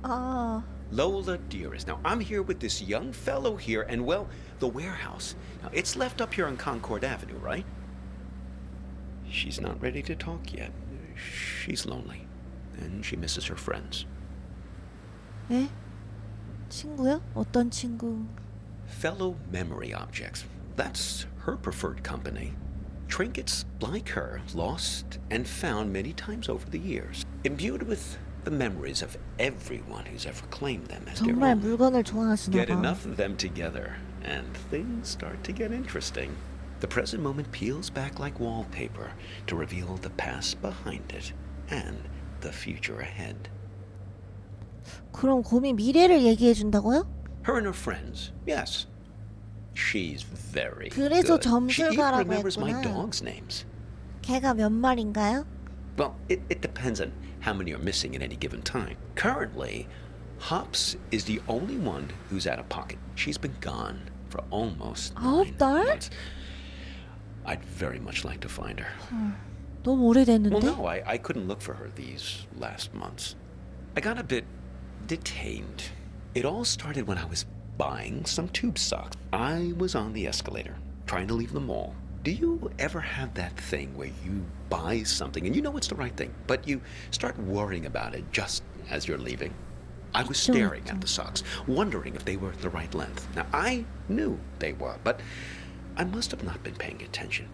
아, Lola, dearest, now I'm here with this young fellow here, and well, the warehouse. Now, it's left up here on Concord Avenue, right? She's not ready to talk yet. She's lonely, and she misses her friends. 에? 친구요? 어떤 친구? Fellow memory objects. That's her preferred company. Trinkets like her, lost and found many times over the years, imbued with the memories of everyone who's ever claimed them as their 정말 own. 물건을 좋아하시나 Get 봐. enough of them together, and things start to get interesting. The present moment peels back like wallpaper to reveal the past behind it and the future ahead. 그럼 곰이 미래를 얘기해 준다고요? Her and her friends, yes. She's very 그래서 good. She even 점술가라고 remembers my 했구나. dogs' names. 개가 몇 마리인가요? Well, it depends on how many are missing at any given time. Currently, Hops is the only one who's out of pocket. She's been gone for almost 9 달? months. I'd very much like to find her. 너무 Well, 오래됐는데? no, I couldn't look for her these last months. I got a bit detained. It all started when I was buying some tube socks. I was on the escalator, trying to leave the mall. Do you ever have that thing where you buy something and you know it's the right thing, but you start worrying about it just as you're leaving? I was staring at the socks, wondering if they were the right length. Now, I knew they were, but I must have not been paying attention.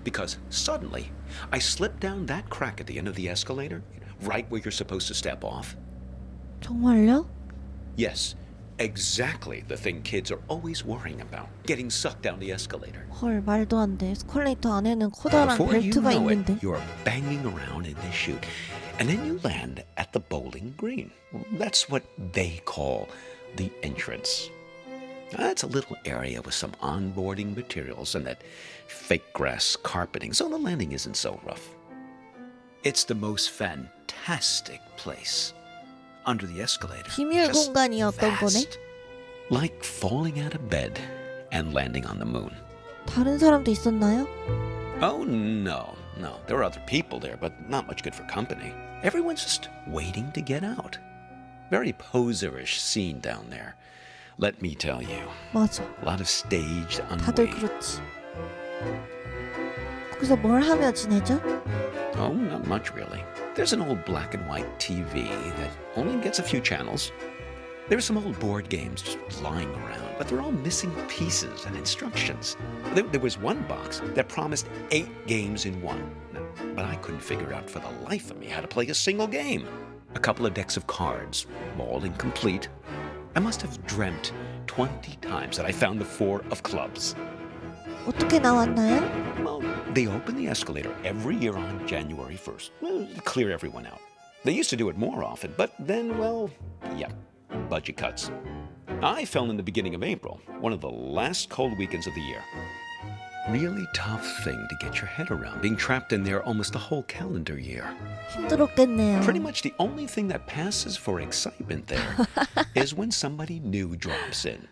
Because suddenly, I slipped down that crack at the end of the escalator, right where you're supposed to step off. 정말요? Yes, exactly the thing kids are always worrying about. Getting sucked down the escalator. 헐, 말도 안 돼. 에스컬레이터 안에는 커다란 Before you 벨트가 know 있는데. it, you're banging around in this chute. And then you land at the bowling green. That's what they call the entrance. It's a little area with some onboarding materials and that fake grass carpeting, so the landing isn't so rough. It's the most fantastic place. Under the escalator. 비밀 Just 공간이었던 거네. vast. Like falling out of bed and landing on the moon. 다른 사람도 있었나요? Oh, no. There are other people there, but not much good for company. Everyone's just waiting to get out. Very poserish scene down there. Let me tell you. 맞아. A lot of staged 다들 ennui. 그렇지. 거기서 뭘 하며 지내죠? Oh, not much really. There's an old black and white TV that only gets a few channels. There's some old board games just lying around, but they're all missing pieces and instructions. There was one box that promised 8 games in one, but I couldn't figure out for the life of me how to play a single game. A couple of decks of cards, all incomplete. I must have dreamt 20 times that I found the 4 of clubs. 어떻게 나왔나요? Well, they open the escalator every year on January 1st. Well, to clear everyone out. They used to do it more often, but then, well, yeah, budget cuts. I fell in the beginning of April, one of the last cold weekends of the year. Really tough thing to get your head around, being trapped in there almost a whole calendar year. 힘들었겠네요. Pretty much the only thing that passes for excitement there is when somebody new drops in.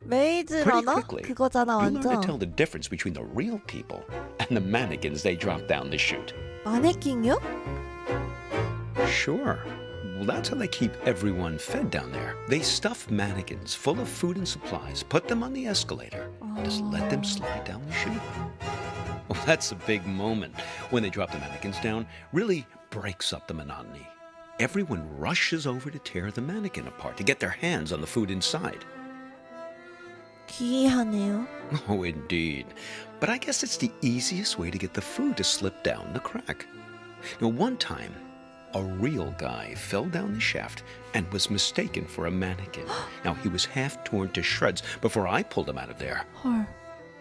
메이즈 Pretty 러너? quickly, 그거잖아 you learn to 완전. tell the difference between the real people and the mannequins they drop down the chute. 마네킹이요? Sure. Well, that's how they keep everyone fed down there. They stuff mannequins full of food and supplies, put them on the escalator, and just let them slide down the chute. Well, that's a big moment when they drop the mannequins down. Really breaks up the monotony. Everyone rushes over to tear the mannequin apart to get their hands on the food inside. 기이하네요. Oh, indeed. But I guess it's the easiest way to get the food to slip down the crack. Now, one time, a real guy fell down the shaft and was mistaken for a mannequin. Now, he was half torn to shreds before I pulled him out of there. 헐,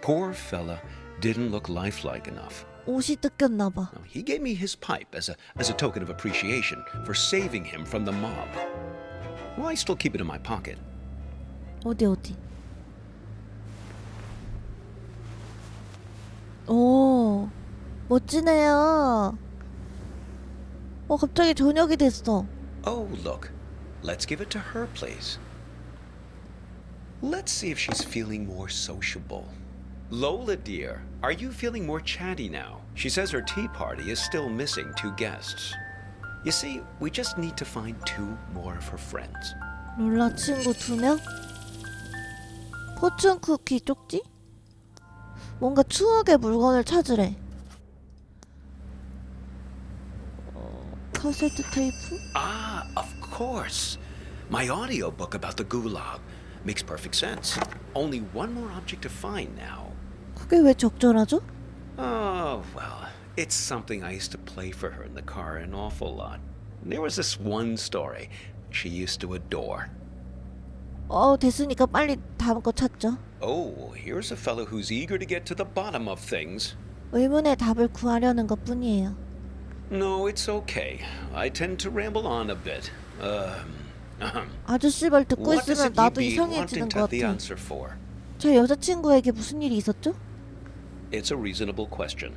Poor fella didn't look lifelike enough. 옷이 뜯겼나 봐. Now, he gave me his pipe as a token of appreciation for saving him from the mob. Well, I still keep it in my pocket. 어디? 오, 멋지네요. 갑자기 저녁이 됐어. Oh, look. Let's give it to her place. Let's see if she's feeling more sociable. Lola, dear, are you feeling more chatty now? She says her tea party is still missing 2 guests. You see, we just need to find 2 more of her friends. 롤라 친구 2명? 포춘 쿠키 쪽지? 뭔가 추억의 물건을 찾으래. 카세트 테이프? Ah, of course. My audiobook about the gulag. Makes perfect sense. Only one more object to find now. 그게 왜 적절하죠? Oh, well, it's something I used to play for her in the car an awful lot. There was this one story she used to adore. 됐으니까 빨리 다음 거 찾죠. Oh, here's a fellow who's eager to get to the bottom of things. 의문의 답을 구하려는 것 뿐이에요. No, it's okay. I tend to ramble on a bit. 아저씨 말 듣고 What does 있으면 it 나도 you be wanting 이상해지는 to 것 have the 같아. answer for? 제 여자친구에게 무슨 일이 있었죠? It's a reasonable question.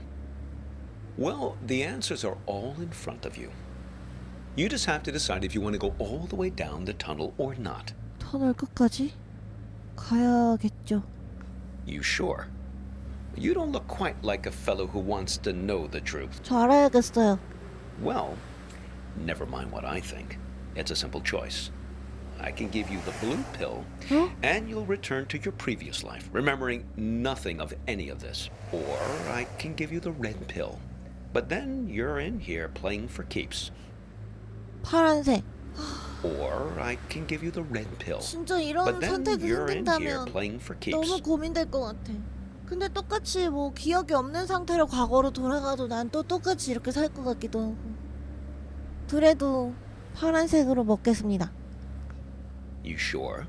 Well, the answers are all in front of you. You just have to decide if you want to go all the way down the tunnel or not. 터널 끝까지 가야겠죠. You sure? You don't look quite like a fellow who wants to know the truth. 저 알아야겠어요. Well, never mind what I think. It's a simple choice. I can give you the blue pill, and you'll return to your previous life, remembering nothing of any of this. Or I can give you the red pill. But then you're in here playing for keeps. 파란색. Or I can give you the red pill. 진짜 이런 But then 선택이 you're in here 생긴다면 playing for 너무 keeps. 고민될 것 같아. 근데 똑같이 뭐 기억이 없는 상태로 과거로 돌아가도 난 또 똑같이 이렇게 살 것 같기도 하고. 그래도 파란색으로 먹겠습니다. You sure?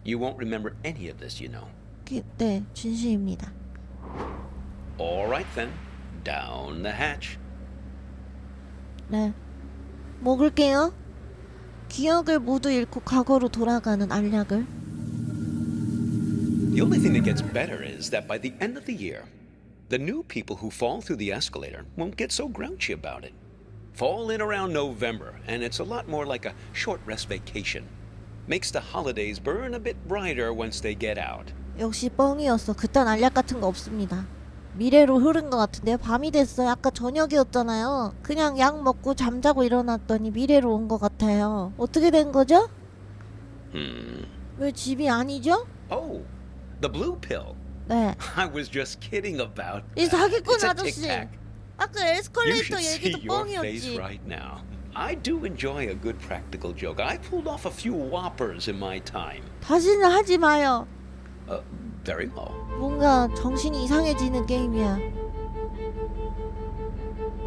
You won't remember any of this, you know. 네, 진심입니다. All right then. Down the hatch. 네, 먹을게요. 기억을 모두 잃고 과거로 돌아가는 알약을. The only thing that gets better is that by the end of the year, the new people who fall through the escalator won't get so grouchy about it. Fall in around November, and it's a lot more like a short rest vacation. Makes the holidays burn a bit brighter once they get out. 역시 뻥이었어. 그딴 알약 같은 거 없습니다. 미래로 흐른 것 같은데요. 밤이 됐어요. 아까 저녁이었잖아요. 그냥 약 먹고 잠자고 일어났더니 미래로 온 것 같아요. 어떻게 된 거죠? 왜 집이 아니죠? Oh, the blue pill. 네. I was just kidding about 이 that. 사기꾼 It's a 아저씨. tic-tac. 아까 You 에스컬레이터 should see 얘기도 your face 뻥이었지. right now. I do enjoy a good practical joke. I pulled off a few whoppers in my time. 다시는 하지 마요. Very well. 뭔가 정신이 이상해지는 게임이야.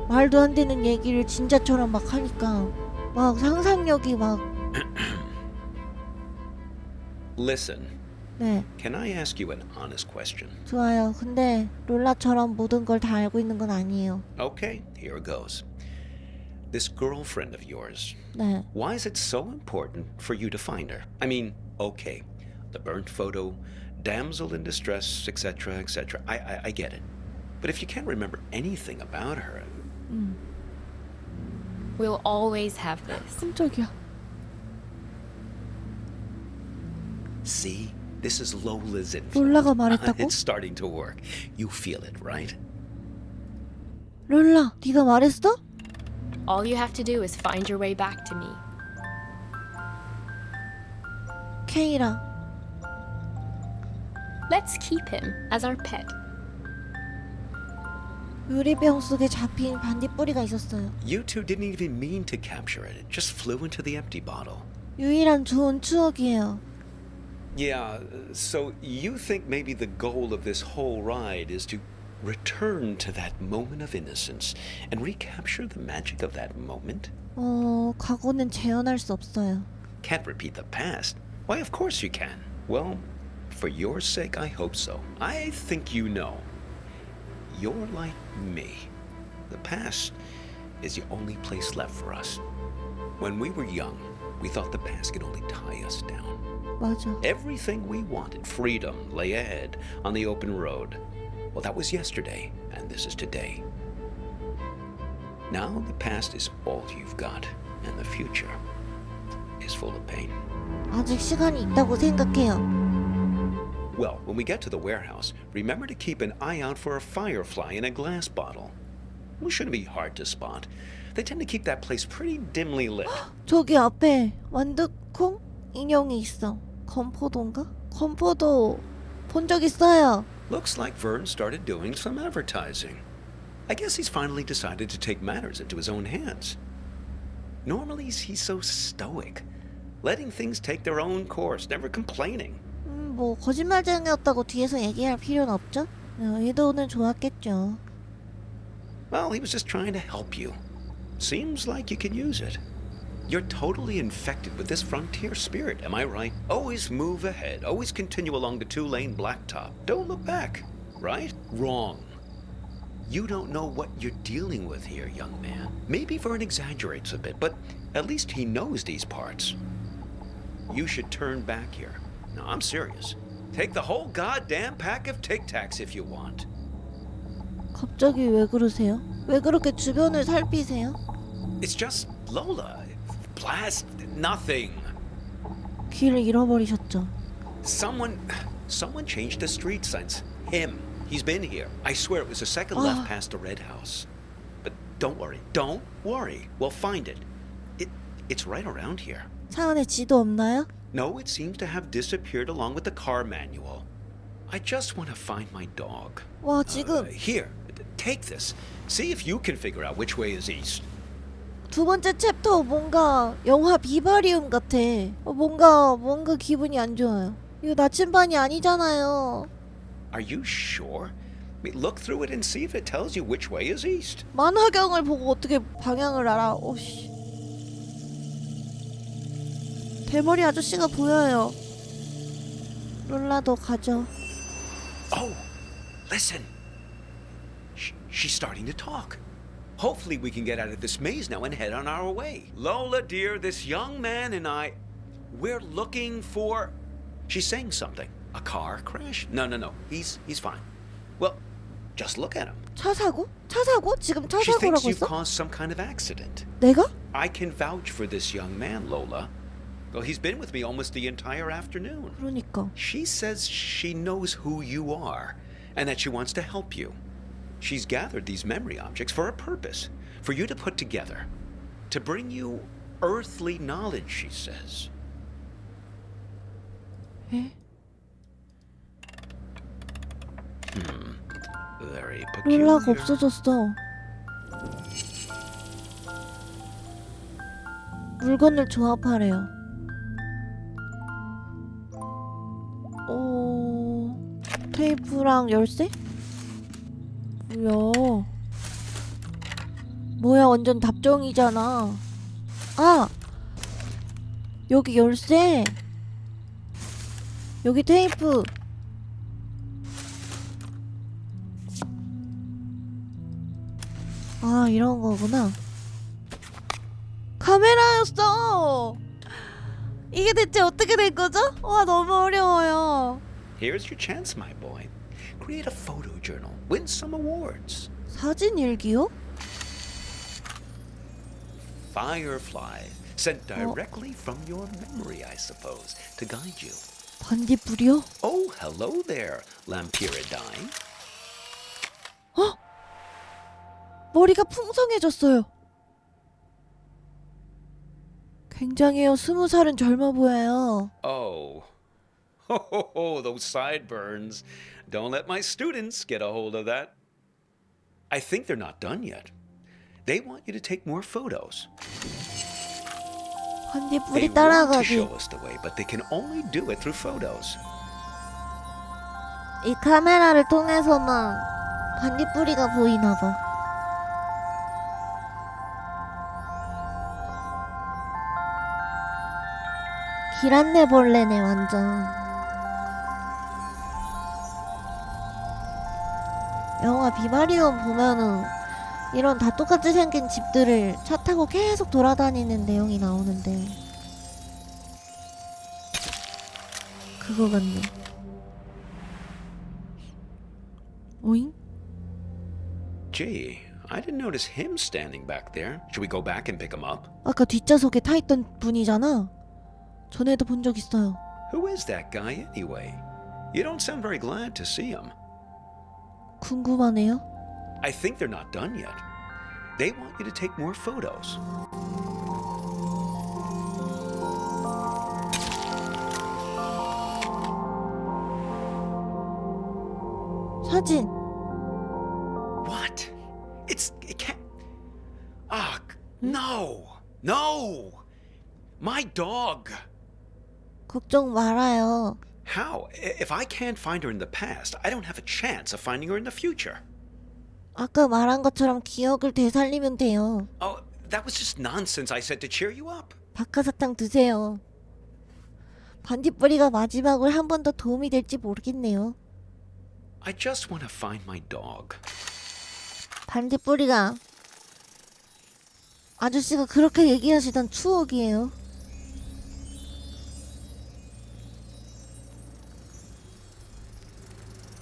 말도 안 되는 얘기를 진짜처럼 막 하니까 막 상상력이 막. Listen, 네, can I ask you an honest question? 좋아요. 근데 롤라처럼 모든 걸 다 알고 있는 건 아니에요. Okay, here it goes. This girlfriend of yours, 네. why is it so important for you to find her? I mean, okay, the burnt photo, damsel in distress, etc., etc. I get it. But if you can't remember anything about her, We'll always have this. 깜짝이야. see, this is Lola's 롤라가 influence. 말했다고? It's starting to work. You feel it, right? 롤라, 네가 말했어? All you have to do is find your way back to me. 케이라. Let's keep him as our pet. 유리병 속에 잡힌 반딧불이가 있었어요. You two didn't even mean to capture it. It just flew into the empty bottle. 유일한 좋은 추억이에요. Yeah, so you think maybe the goal of this whole ride is to return to that moment of innocence and recapture the magic of that moment? 과거는 재현할 수 없어요. Can't repeat the past? Why, of course you can. Well, for your sake, I hope so. I think you know. You're like me. The past is the only place left for us. When we were young, we thought the past could only tie us down. 맞아. Everything we wanted, freedom, lay ahead on the open road. Well, that was yesterday, and this is today. Now the past is all you've got, and the future is full of pain. 아직 시간이 있다고 생각해요. Well, when we get to the warehouse, remember to keep an eye out for a firefly in a glass bottle. It shouldn't be hard to spot. They tend to keep that place pretty dimly lit. 저기 앞에 완두콩 인형이 있어. 건포도인가? 건포도 본 적 있어요. Looks like Vern started doing some advertising. I guess he's finally decided to take matters into his own hands. Normally, he's so stoic, letting things take their own course, never complaining. 뭐 거짓말쟁이였다고 뒤에서 얘기할 필요는 없죠? 의도는 좋았겠죠. Well, he was just trying to help you. Seems like you can use it. You're totally infected with this frontier spirit, am I right? Always move ahead, always continue along the two-lane blacktop. Don't look back, right? Wrong. You don't know what you're dealing with here, young man. Maybe Vern exaggerates a bit, but at least he knows these parts. You should turn back here. No, I'm serious. Take the whole goddamn pack of Tic Tacs if you want. 갑자기 왜 그러세요? 왜 그렇게 주변을 살피세요? It's just Lola. Blast nothing. 길을 잃어버리셨죠. Someone changed the street signs. Him. He's been here. I swear it was the second left past the red house. But don't worry. We'll find it. It's right around here. 차 안에 지도 없나요? No, it seems to have disappeared along with the car manual. I just want to find my dog. 와 지금 Here, take this. See if you can figure out which way is east. 두 번째 챕터 뭔가 영화 비바리움 같아. 뭔가 기분이 안 좋아요. 이거 나침반이 아니잖아요. Are you sure? I mean, look through it and see if it tells you which way is east. 만화경을 보고 어떻게 방향을 알아? 오씨. 대머리 아저씨가 보여요. 롤라도 가죠. Oh, listen. She's starting to talk. Hopefully we can get out of this maze now and head on our way. Lola, dear, this young man and I, we're looking for... She's saying something. A car crash? No. He's fine. Well, just look at him. 차 사고? 차 사고? 지금 차 She thinks 사고라고 you 했어? caused some kind of accident. 내가? I can vouch for this young man, Lola. Well, he's been with me almost the entire afternoon. 그러니까. She says she knows who you are and that she wants to help you. She's gathered these memory objects for a purpose, for you to put together, to bring you earthly knowledge, she says. 에? Very peculiar. 롤라가 없어졌어. 물건을 조합하래요. 테이프랑 열쇠? 뭐야 완전 답정이잖아. 아! 여기 열쇠. 여기 테이프. 아 이런 거구나. 카메라였어. 이게 대체 어떻게 된 거죠? 와 너무 어려워요. Here's your chance, my boy. Create a photo journal. Win some awards. 사진 일기요? Firefly. Sent directly from your memory, I suppose, to guide you. 반딧불이요? Oh, hello there, Lampiridine. 머리가 풍성해졌어요. 굉장해요. 20살은 젊어 보여요. Oh. Those sideburns. Don't let my students get a hold of that. I think they're not done yet. They want you to take more photos. They 반딧불이 want to 따라가기. show us the way, but they can only do it through photos. 이 카메라를 통해서만 반딧불이가 보이나 봐. 길 안내 벌레네 완전. 영화 비바리움 보면은 이런 다 똑같이 생긴 집들을 차 타고 계속 돌아다니는 내용이 나오는데 그거 같네. 오잉? Gee, I didn't notice him standing back there. Should we go back and pick him up? 아까 뒷좌석에 타있던 분이잖아. 전에도 본 적 있어요. Who is that guy anyway? You don't sound very glad to see him. 궁금하네요. I think they're not done yet. They want you to take more photos. 사진. What? It can't. Ah, no. My dog. 걱정 말아요. How? If I can't find her in the past, I don't have a chance of finding her in the future. 아까 말한 것처럼 기억을 되살리면 돼요. Oh, that was just nonsense I said to cheer you up. 박하사탕 드세요. 반딧불이가 마지막으로 한 번 더 도움이 될지 모르겠네요. I just want to find my dog. 반딧불이가 아저씨가 그렇게 얘기하시던 추억이에요.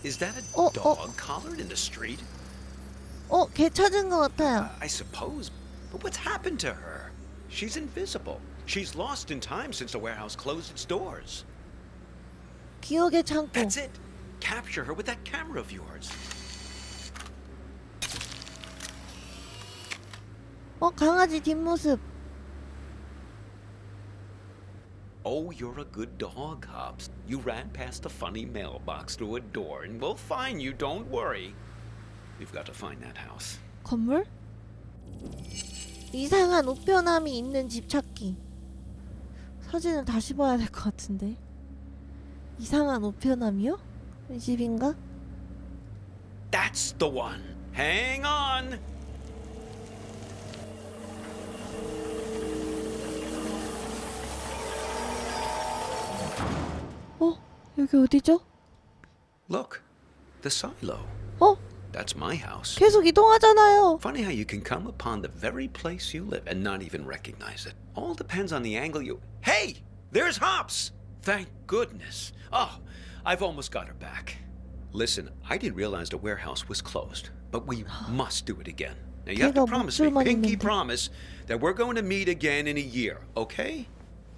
Is that a Oh, dog oh. collared in the street? 걔 찾은 것 같아요. I suppose. But what's happened to her? She's invisible. She's lost in time since the warehouse closed its doors. 기억의 창고. That's it. Capture her with that camera of yours. 강아지 뒷모습. Oh, you're a good dog, Hobbs. You ran past the funny mailbox through a door, and we'll find you, don't worry. We've got to find that house. 건물? 이상한 우편함이 있는 집 찾기. 사진을 다시 봐야 될 것 같은데. 이상한 우편함이요? 이 집인가? That's the one. Hang on. 여기 어디죠? Look, the silo. 어? That's my house. 계속 이동하잖아요. Funny how you can come upon the very place you live and not even recognize it. All depends on the angle you... Hey! There's Hops! Thank goodness. Oh, I've almost got her back. Listen, I didn't realize the warehouse was closed, but we must do it again. Now you have to promise me, pinky promise, that we're going to meet again in a year, okay?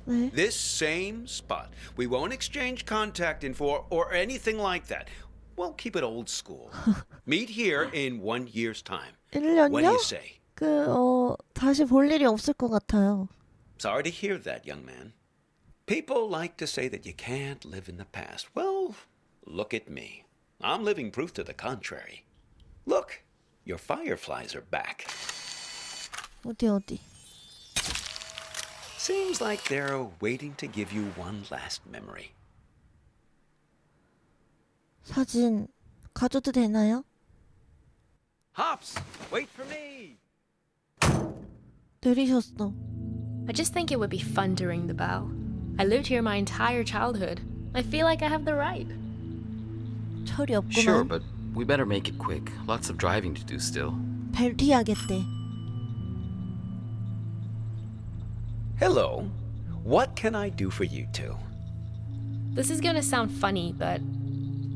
네. This same spot. We won't exchange contact info or anything like that. We'll keep it old school. Meet here in 1 year's time. 1년요? What do you say? 다시 볼 일이 없을 것 같아요. Sorry to hear that, young man. People like to say that you can't live in the past. Well, look at me. I'm living proof to the contrary. Look, your fireflies are back. 어디? Seems like they're waiting to give you one last memory. 사진 가져도 되나요? Hops, wait for me. 내리셨어. I just think it would be fun to ring the bell. I lived here my entire childhood. I feel like I have the right. 철이 없구만. Sure, but we better make it quick. Lots of driving to do still. 벨트해야겠대. Hello. What can I do for you two? This is gonna sound funny, but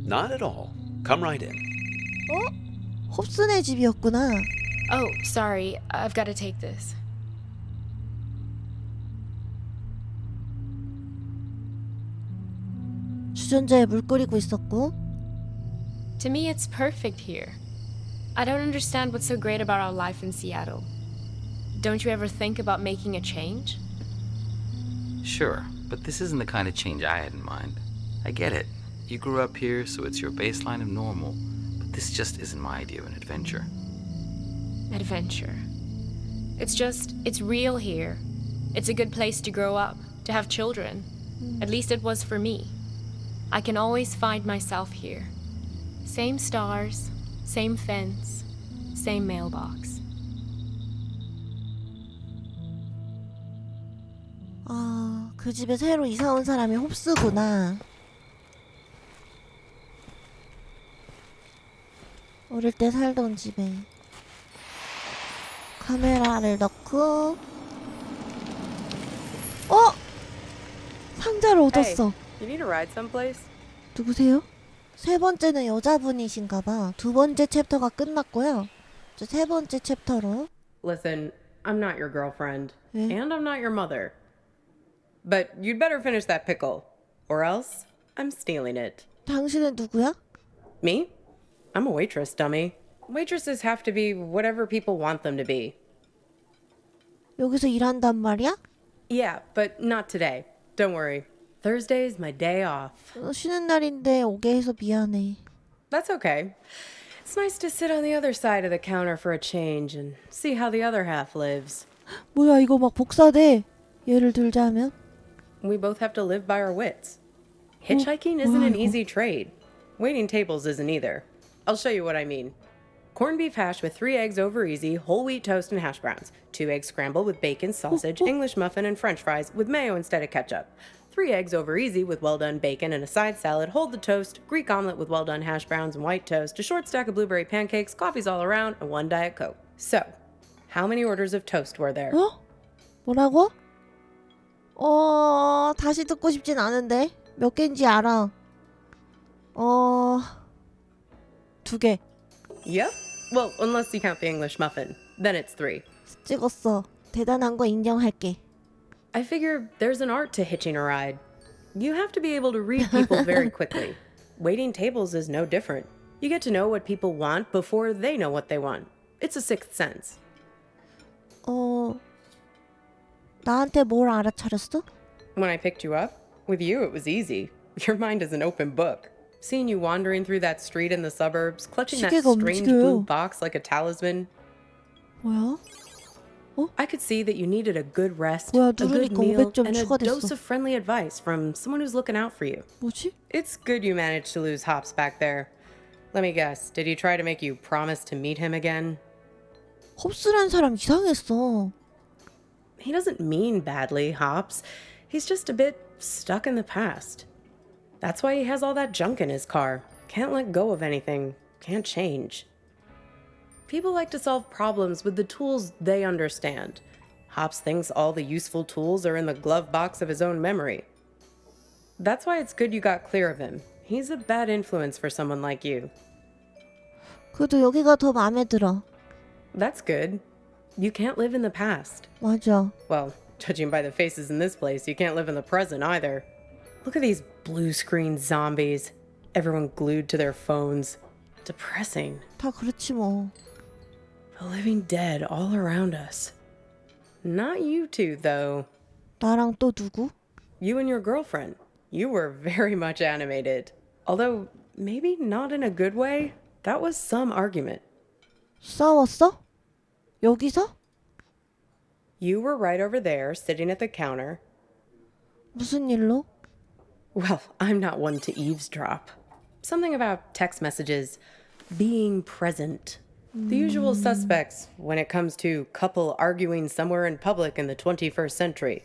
Not at all. Come right in. 홉슨의 집이었구나. oh, sorry, I've got to take this. 주전자에 물 끓이고 있었고. To me, it's perfect here. I don't understand what's so great about our life in Seattle. Don't you ever think about making a change? Sure, but this isn't the kind of change I had in mind. I get it. You grew up here, so it's your baseline of normal. But this just isn't my idea of an adventure. Adventure. It's real here. It's a good place to grow up, to have children. At least it was for me. I can always find myself here. Same stars, same fence, same mailbox. 아, 그 집에 새로 이사 온 사람이 홉스구나. 어릴 때 살던 집에 카메라를 넣고 상자를 얻었어. You need a ride someplace? 누구세요? 세 번째는 여자분이신가봐. 두 번째 챕터가 끝났고요. 이제 세 번째 챕터로. Listen, I'm not your girlfriend, Eh? and I'm not your mother. But you'd better finish that pickle, or else I'm stealing it. 당신은 누구야? Me? I'm a waitress, dummy. Waitresses have to be whatever people want them to be. 여기서 일한단 말이야? Yeah, but not today. Don't worry. Thursday's my day off. 쉬는 날인데 오게 해서 미안해. That's okay. It's nice to sit on the other side of the counter for a change and see how the other half lives. 뭐야 이거 막 복사돼. 예를 들자면 We both have to live by our wits. Hitchhiking isn't an wow. easy trade. Waiting tables isn't either. I'll show you what I mean. Corned beef hash with 3 eggs over easy, whole wheat toast and hash browns. 2 eggs scrambled with bacon, sausage, English muffin, and french fries with mayo instead of ketchup. 3 eggs over easy with well-done bacon and a side salad, hold the toast, Greek omelet with well-done hash browns and white toast, a short stack of blueberry pancakes, coffees all around, and 1 Diet Coke. So, how many orders of toast were there? 뭐라고? 다시 듣고 싶진 않은데 몇 개인지 알아. 2개. Yep. Well, unless you count the English muffin. Then it's 3. 찍었어. 대단한 거 인정할게. I figure there's an art to hitching a ride. You have to be able to read people very quickly. Waiting tables is no different. You get to know what people want before they know what they want. It's a sixth sense. 나한테 뭘 알아차렸어? When I picked you up, with you it was easy. Your mind is an open book. Seeing you wandering through that street in the suburbs, clutching that 시계가 strange 움직여요. blue box like a talisman. 뭐야? I could see that you needed a good rest, 뭐야, a good 누르니까 meal, 500점 and a 추가됐어. dose of friendly advice from someone who's looking out for you. 뭐지? It's good you managed to lose Hops back there. Let me guess, did he try to make you promise to meet him again? 홉스란 사람 이상했어. He doesn't mean badly, Hops. He's just a bit stuck in the past. That's why he has all that junk in his car. Can't let go of anything. Can't change. People like to solve problems with the tools they understand. Hops thinks all the useful tools are in the glove box of his own memory. That's why it's good you got clear of him. He's a bad influence for someone like you. 그래도 여기가 더 마음에 들어. That's good. You can't live in the past. 맞아. Well, judging by the faces in this place, you can't live in the present either. Look at these blue screen zombies. Everyone glued to their phones. Depressing. 다 그렇지 뭐. The living dead all around us. Not you two, though. 나랑 또 누구? You and your girlfriend. You were very much animated. Although, maybe not in a good way. That was some argument. 싸웠어? 여기서? You were right over there, sitting at the counter. 무슨 일로? Well, I'm not one to eavesdrop. Something about text messages, being present. The usual suspects when it comes to couple arguing somewhere in public in the 21st century.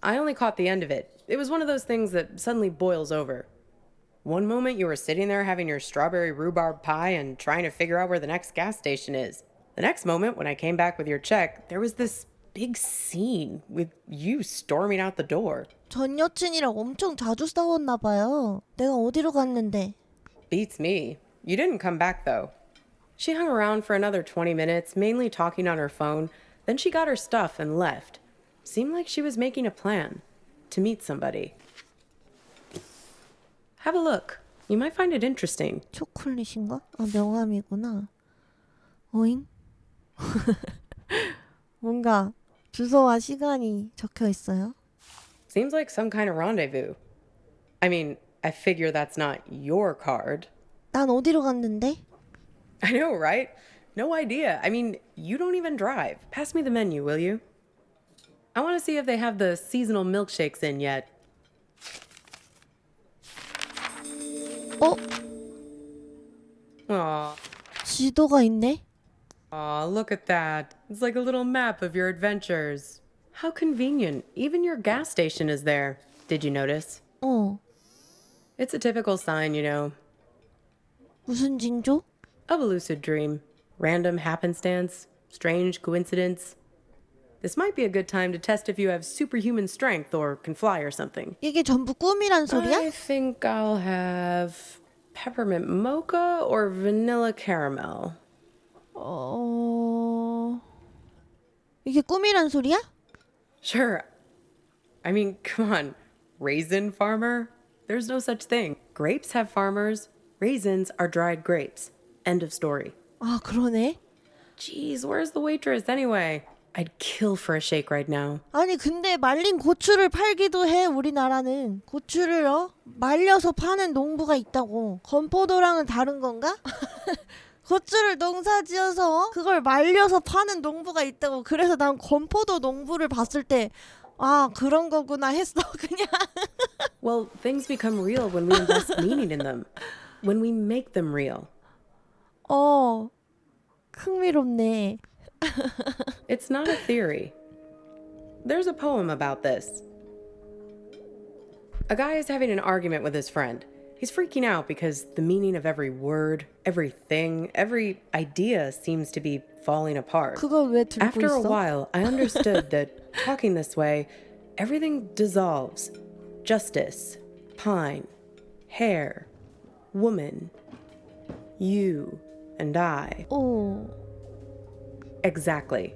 I only caught the end of it. It was one of those things that suddenly boils over. One moment you were sitting there having your strawberry rhubarb pie and trying to figure out where the next gas station is. The next moment, when I came back with your check, there was this big scene with you storming out the door. 전 여친이랑 엄청 자주 싸웠나 봐요. 내가 어디로 갔는데? Beats me. You didn't come back, though. She hung around for another 20 minutes, mainly talking on her phone. Then she got her stuff and left. Seemed like she was making a plan to meet somebody. Have a look. You might find it interesting. 초콜릿인가? 아, 명함이구나. 어잉? 뭔가 주소와 시간이 적혀 있어요. Seems like some kind of rendezvous. I mean, I figure that's not your card. 난 어디로 갔는데? I know, right? No idea. I mean, you don't even drive. Pass me the menu, will you? I want to see if they have the seasonal milkshakes in yet. 어? Aw. 지도가 있네? Aw, look at that. It's like a little map of your adventures. How convenient. Even your gas station is there. Did you notice? 어. It's a typical sign, you know, 무슨 징조? of a lucid dream. Random happenstance. Strange coincidence. This might be a good time to test if you have superhuman strength or can fly or something. 이게 전부 꿈이란 소리야? I think I'll have peppermint mocha or vanilla caramel. 이게 꿈이란 소리야? Sure. I mean, come on. Raisin farmer? There's no such thing. Grapes have farmers. Raisins are dried grapes. End of story. 아, 그러네. Jeez, where's the waitress anyway? I'd kill for a shake right now. 아니 근데 말린 고추를 팔기도 해. 우리나라는 고추를 말려서 파는 농부가 있다고. 건포도랑은 다른 건가? 고추를 농사지어서 그걸 말려서 파는 농부가 있다고. 그래서 난 건포도 농부를 봤을 때 아, 그런 거구나 했어. 그냥. Well, things become real when we invest meaning in them. When we make them real. 흥미롭네. It's not a theory. There's a poem about this. A guy is having an argument with his friend. He's freaking out because the meaning of every word, everything, every idea seems to be falling apart. 그걸 왜 들고 After a 있어? while, I understood that talking this way, everything dissolves. Justice, pine, hair, woman, you and I. 오. Exactly.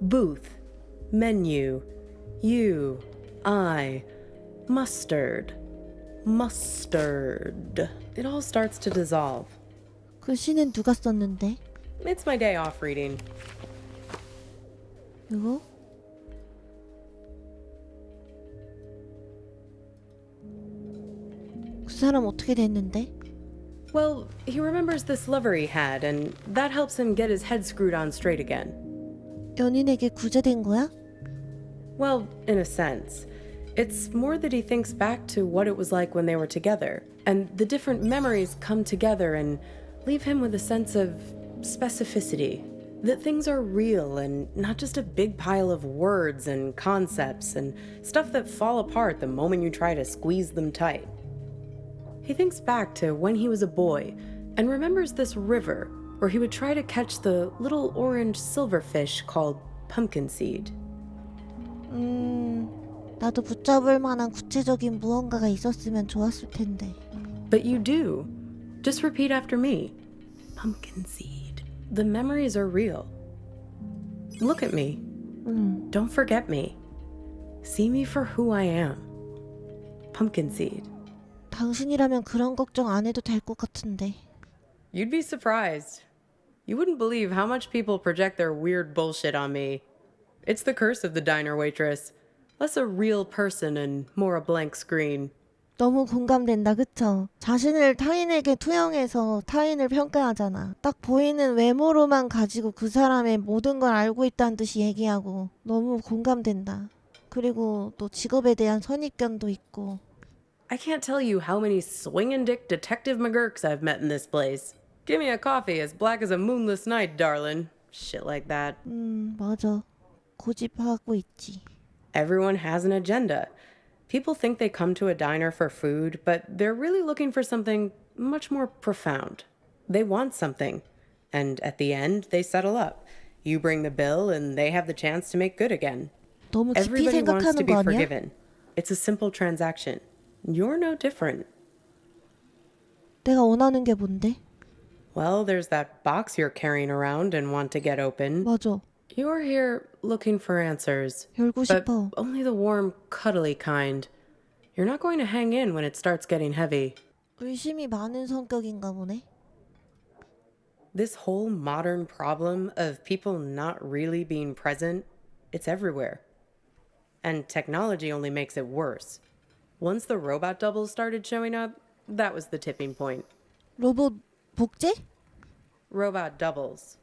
Booth, menu, you, I, mustard, mustard. It all starts to dissolve. 그 시는 누가 썼는데? It's my day off reading. 이거? 그 사람 어떻게 됐는데? Well, he remembers this lover he had, and that helps him get his head screwed on straight again. 연인에게 구제된 거야? Well, in a sense. It's more that he thinks back to what it was like when they were together, and the different memories come together and leave him with a sense of specificity. That things are real and not just a big pile of words and concepts and stuff that fall apart the moment you try to squeeze them tight. He thinks back to when he was a boy and remembers this river where he would try to catch the little orange silverfish called pumpkin seed. 나도 붙잡을 만한 구체적인 무언가가 있었으면 좋았을 텐데. But you do. Just repeat after me. Pumpkin seed. The memories are real. Look at me. Don't forget me. See me for who I am. Pumpkin seed. 당신이라면 그런 걱정 안 해도 될 것 같은데. You'd be surprised. You wouldn't believe how much people project their weird bullshit on me. It's the curse of the diner waitress. Less a real person and more a blank screen. 너무 공감된다, 그쵸? 자신을 타인에게 투영해서 타인을 평가하잖아. 딱 보이는 외모로만 가지고 그 사람의 모든 걸 알고 있다는 듯이 얘기하고. 너무 공감된다. 그리고 또 직업에 대한 선입견도 있고. I can't tell you how many swingin' dick detective McGurks I've met in this place. Give me a coffee as black as a moonless night, darling. Shit like that. 맞아. 고집하고 있지. Everyone has an agenda. People think they come to a diner for food, but they're really looking for something much more profound. They want something. And at the end, they settle up. You bring the bill, and they have the chance to make good again. 너무 깊이 Everybody wants to 생각하는 be 거 아니야? forgiven. It's a simple transaction. You're no different. 내가 원하는 게 뭔데? Well, there's that box you're carrying around and want to get open. 맞아. You're here looking for answers, 열고 but 싶어. only the warm, cuddly kind. You're not going to hang in when it starts getting heavy. 의심이 많은 성격인가 보네. This whole modern problem of people not really being present, it's everywhere. And technology only makes it worse. Once the robot doubles started showing up, that was the tipping point. 로봇 복제? Robot doubles.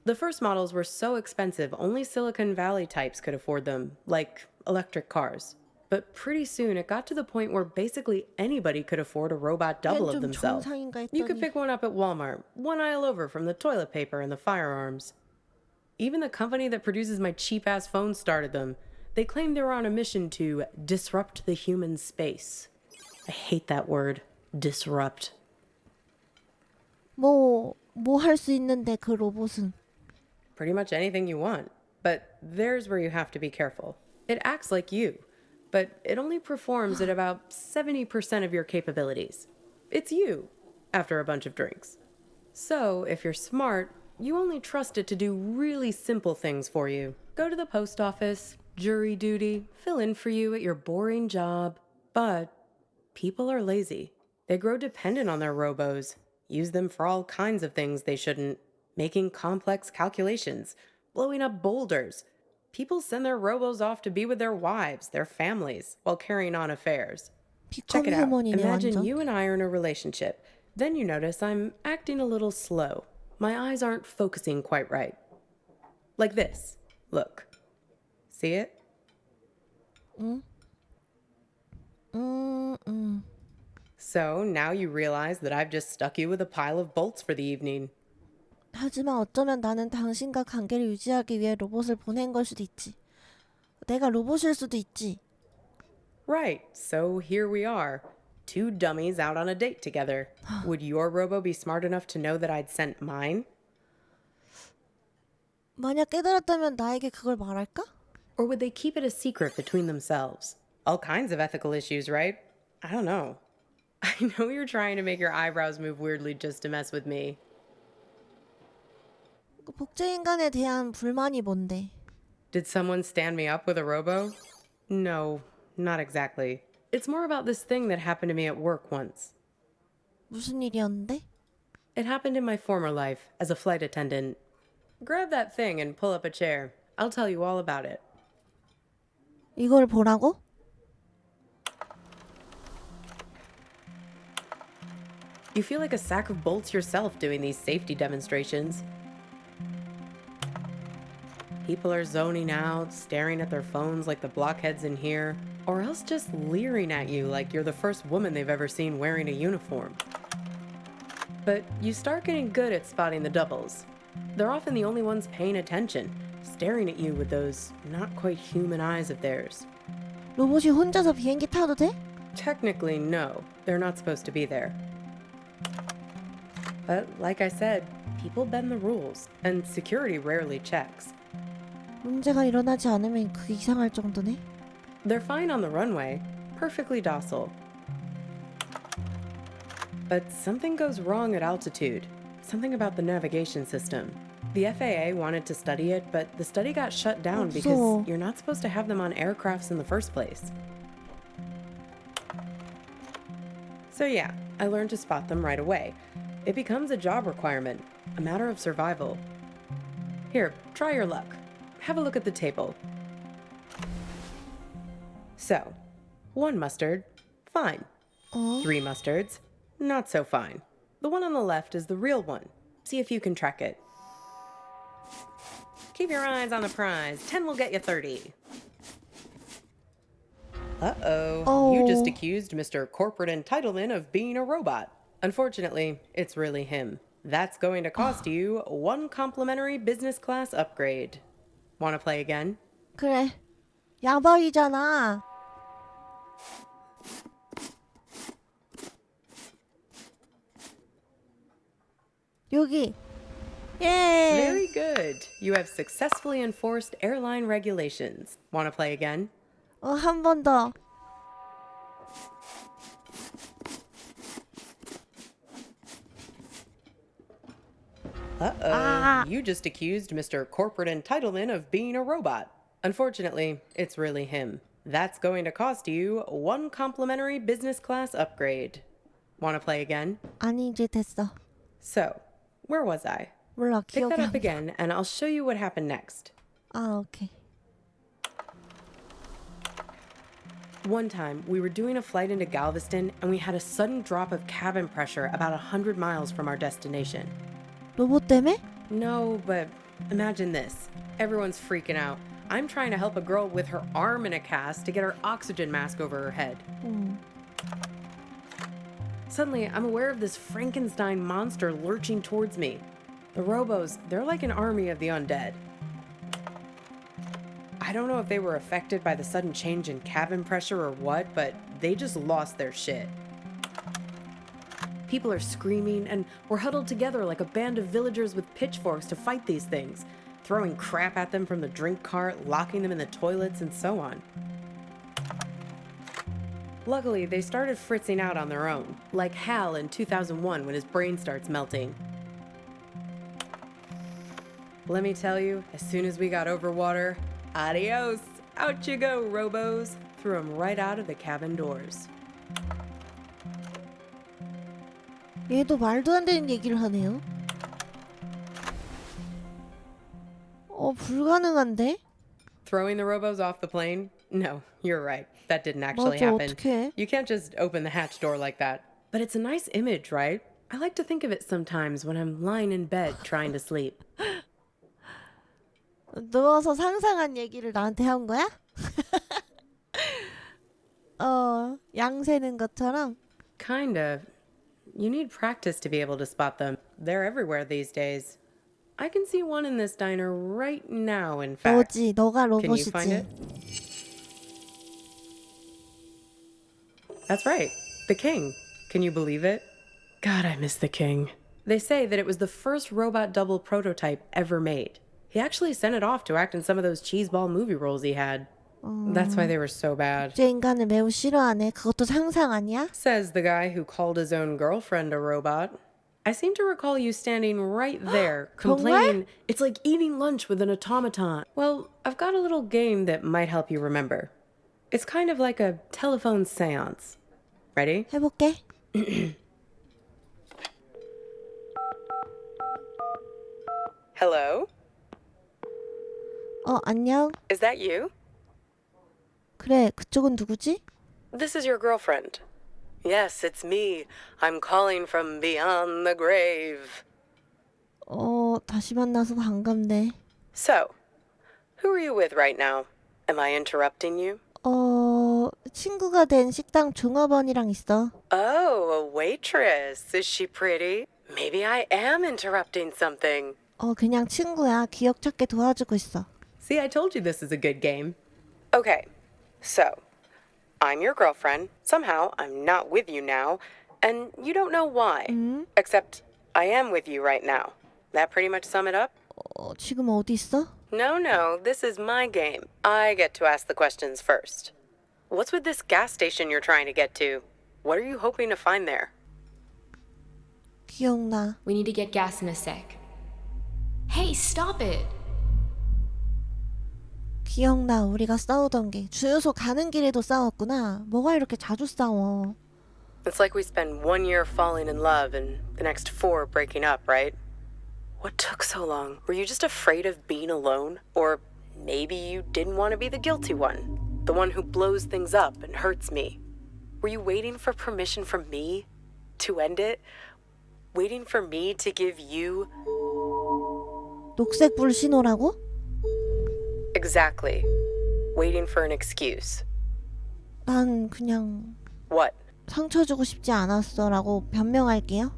The first models were so expensive, only Silicon Valley types could afford them, like electric cars. But pretty soon it got to the point where basically anybody could afford a robot double of 좀 themselves. 정상인가 You could 했더니 pick one up at Walmart, one aisle over from the toilet paper and the firearms. Even the company that produces my cheap-ass phone started them. They claimed they were on a mission to disrupt the human space. I hate that word, disrupt. 뭐 할 수 있는데 그 로봇은. Pretty much anything you want. But there's where you have to be careful. It acts like you, but it only performs at about 70% of your capabilities. It's you, after a bunch of drinks. So, if you're smart, you only trust it to do really simple things for you. Go to the post office, jury duty, fill in for you at your boring job. But people are lazy. They grow dependent on their robos, use them for all kinds of things they shouldn't. Making complex calculations, blowing up boulders. People send their robos off to be with their wives, their families, while carrying on affairs. Check it out. 비커뮤먼이네 Imagine 완전. you and I are in a relationship. Then you notice I'm acting a little slow. My eyes aren't focusing quite right. Like this. Look. See it? So now you realize that I've just stuck you with a pile of bolts for the evening. 하지만 어쩌면 나는 당신과 관계를 유지하기 위해 로봇을 보낸 걸 수도 있지. 내가 로봇일 수도 있지. Right, so here we are. Two dummies out on a date together. Would your robo be smart enough to know that I'd sent mine? 만약 깨달았다면 나에게 그걸 말할까? Or would they keep it a secret between themselves? All kinds of ethical issues, right? I don't know. I know you're trying to make your eyebrows move weirdly just to mess with me. 복제 인간에 대한 불만이 뭔데? Did someone stand me up with a robo? No, not exactly. It's more about this thing that happened to me at work once. 무슨 일이었는데? It happened in my former life as a flight attendant. Grab that thing and pull up a chair. I'll tell you all about it. 이걸 보라고? You feel like a sack of bolts yourself doing these safety demonstrations. People are zoning out, staring at their phones like the blockheads in here, or else just leering at you like you're the first woman they've ever seen wearing a uniform. But you start getting good at spotting the doubles. They're often the only ones paying attention, staring at you with those not quite human eyes of theirs. 로봇이 혼자서 비행기 타도 돼? Technically, no. They're not supposed to be there. But like I said, people bend the rules, and security rarely checks. 문제가 일어나지 않으면 그게 이상할 정도네. They're fine on the runway, perfectly docile. But something goes wrong at altitude. Something about the navigation system. The FAA wanted to study it, but the study got shut down because you're not supposed to have them on aircrafts in the first place. So yeah, I learned to spot them right away. It becomes a job requirement, a matter of survival. Here, try your luck. Have a look at the table. So, 1 mustard, fine. 3 mustards, not so fine. The one on the left is the real one. See if you can track it. Keep your eyes on the prize. 10 will get you 30. Uh-oh. You just accused Mr. Corporate Entitlement of being a robot. Unfortunately, it's really him. That's going to cost you 1 complimentary business class upgrade. Want to play again? 그래. 야바이잖아. 여기. 예. Very good. You have successfully enforced airline regulations. Want to play again? 한 번 더. Uh-oh. You just accused Mr. Corporate Entitlement of being a robot. Unfortunately, it's really him. That's going to cost you 1 complimentary business class upgrade. Want to play again? 아니 이제 됐어. So, where was I? 몰라 Pick 기억이 that 안 up 나. again, and I'll show you what happened next. 오케이. One time, we were doing a flight into Galveston, and we had a sudden drop of cabin pressure about 100 miles from our destination. 로봇 때문에? No, but imagine this. Everyone's freaking out. I'm trying to help a girl with her arm in a cast to get her oxygen mask over her head. Suddenly, I'm aware of this Frankenstein monster lurching towards me. The robos, they're like an army of the undead. I don't know if they were affected by the sudden change in cabin pressure or what, but they just lost their shit. People are screaming, and we're huddled together like a band of villagers with pitchforks to fight these things, throwing crap at them from the drink cart, locking them in the toilets, and so on. Luckily, they started fritzing out on their own, like Hal in 2001 when his brain starts melting. Let me tell you, as soon as we got over water, adios! Out you go, robos! Threw them right out of the cabin doors. 얘도 말도 안 되는 얘기를 하네요. 불가능한데? Throwing the robos off the plane? No, you're right. That didn't actually 맞아, happen. 어떡해. You can't just open the hatch door like that. But it's a nice image, right? I like to think of it sometimes when I'm lying in bed trying to sleep. 누워서 상상한 얘기를 나한테 한 거야? 양 세는 것처럼? Kind of. You need practice to be able to spot them. They're everywhere these days. I can see one in this diner right now, in fact. 너지, 너가 Can you find 로봇이지. it? That's right. The king. Can you believe it? God, I miss the king. They say that it was the first robot double prototype ever made. He actually sent it off to act in some of those cheeseball movie roles he had. That's why they were so bad. 제 인간을 매우 싫어하네. 그것도 상상 아니야? Says the guy who called his own girlfriend a robot. I seem to recall you standing right there, complaining it's like eating lunch with an automaton. Well, I've got a little game that might help you remember. It's kind of like a telephone seance. Ready? 해볼게. Hello? 안녕. Is that you? 그래, 그쪽은 누구지? This is your girlfriend. Yes, it's me. I'm calling from beyond the grave. 다시 만나서 반갑네. So, Who are you with right now? Am I interrupting you? 친구가 된 식당 종업원이랑 있어. Oh, a waitress. Is she pretty? Maybe I am interrupting something. 그냥 친구야. 기억 찾게 도와주고 있어. See, I told you this is a good game. Okay, so I'm your girlfriend. Somehow I'm not with you now, and you don't know why. Except I am with you right now. That pretty much sum it up? 지금 어디 있어? No, this is my game. I get to ask the questions first. What's with this gas station you're trying to get to? What are you hoping to find there? 기억나. We need to get gas in a sec. Hey, stop it! 기억나. 우리가 싸우던 게. 주유소 가는 길에도 싸웠구나. 뭐가 이렇게 자주 싸워. It's like we spend 1 year falling in love and the next 4 breaking up, right? What took so long? Were you just afraid of being alone? Or maybe you didn't want to be the guilty one? The one who blows things up and hurts me? Were you waiting for permission from me to end it? Waiting for me to give you... 녹색 불 신호라고? Exactly. Waiting for an excuse. 난 그냥 What? 상처 주고 싶지 않았어라고 변명할게요.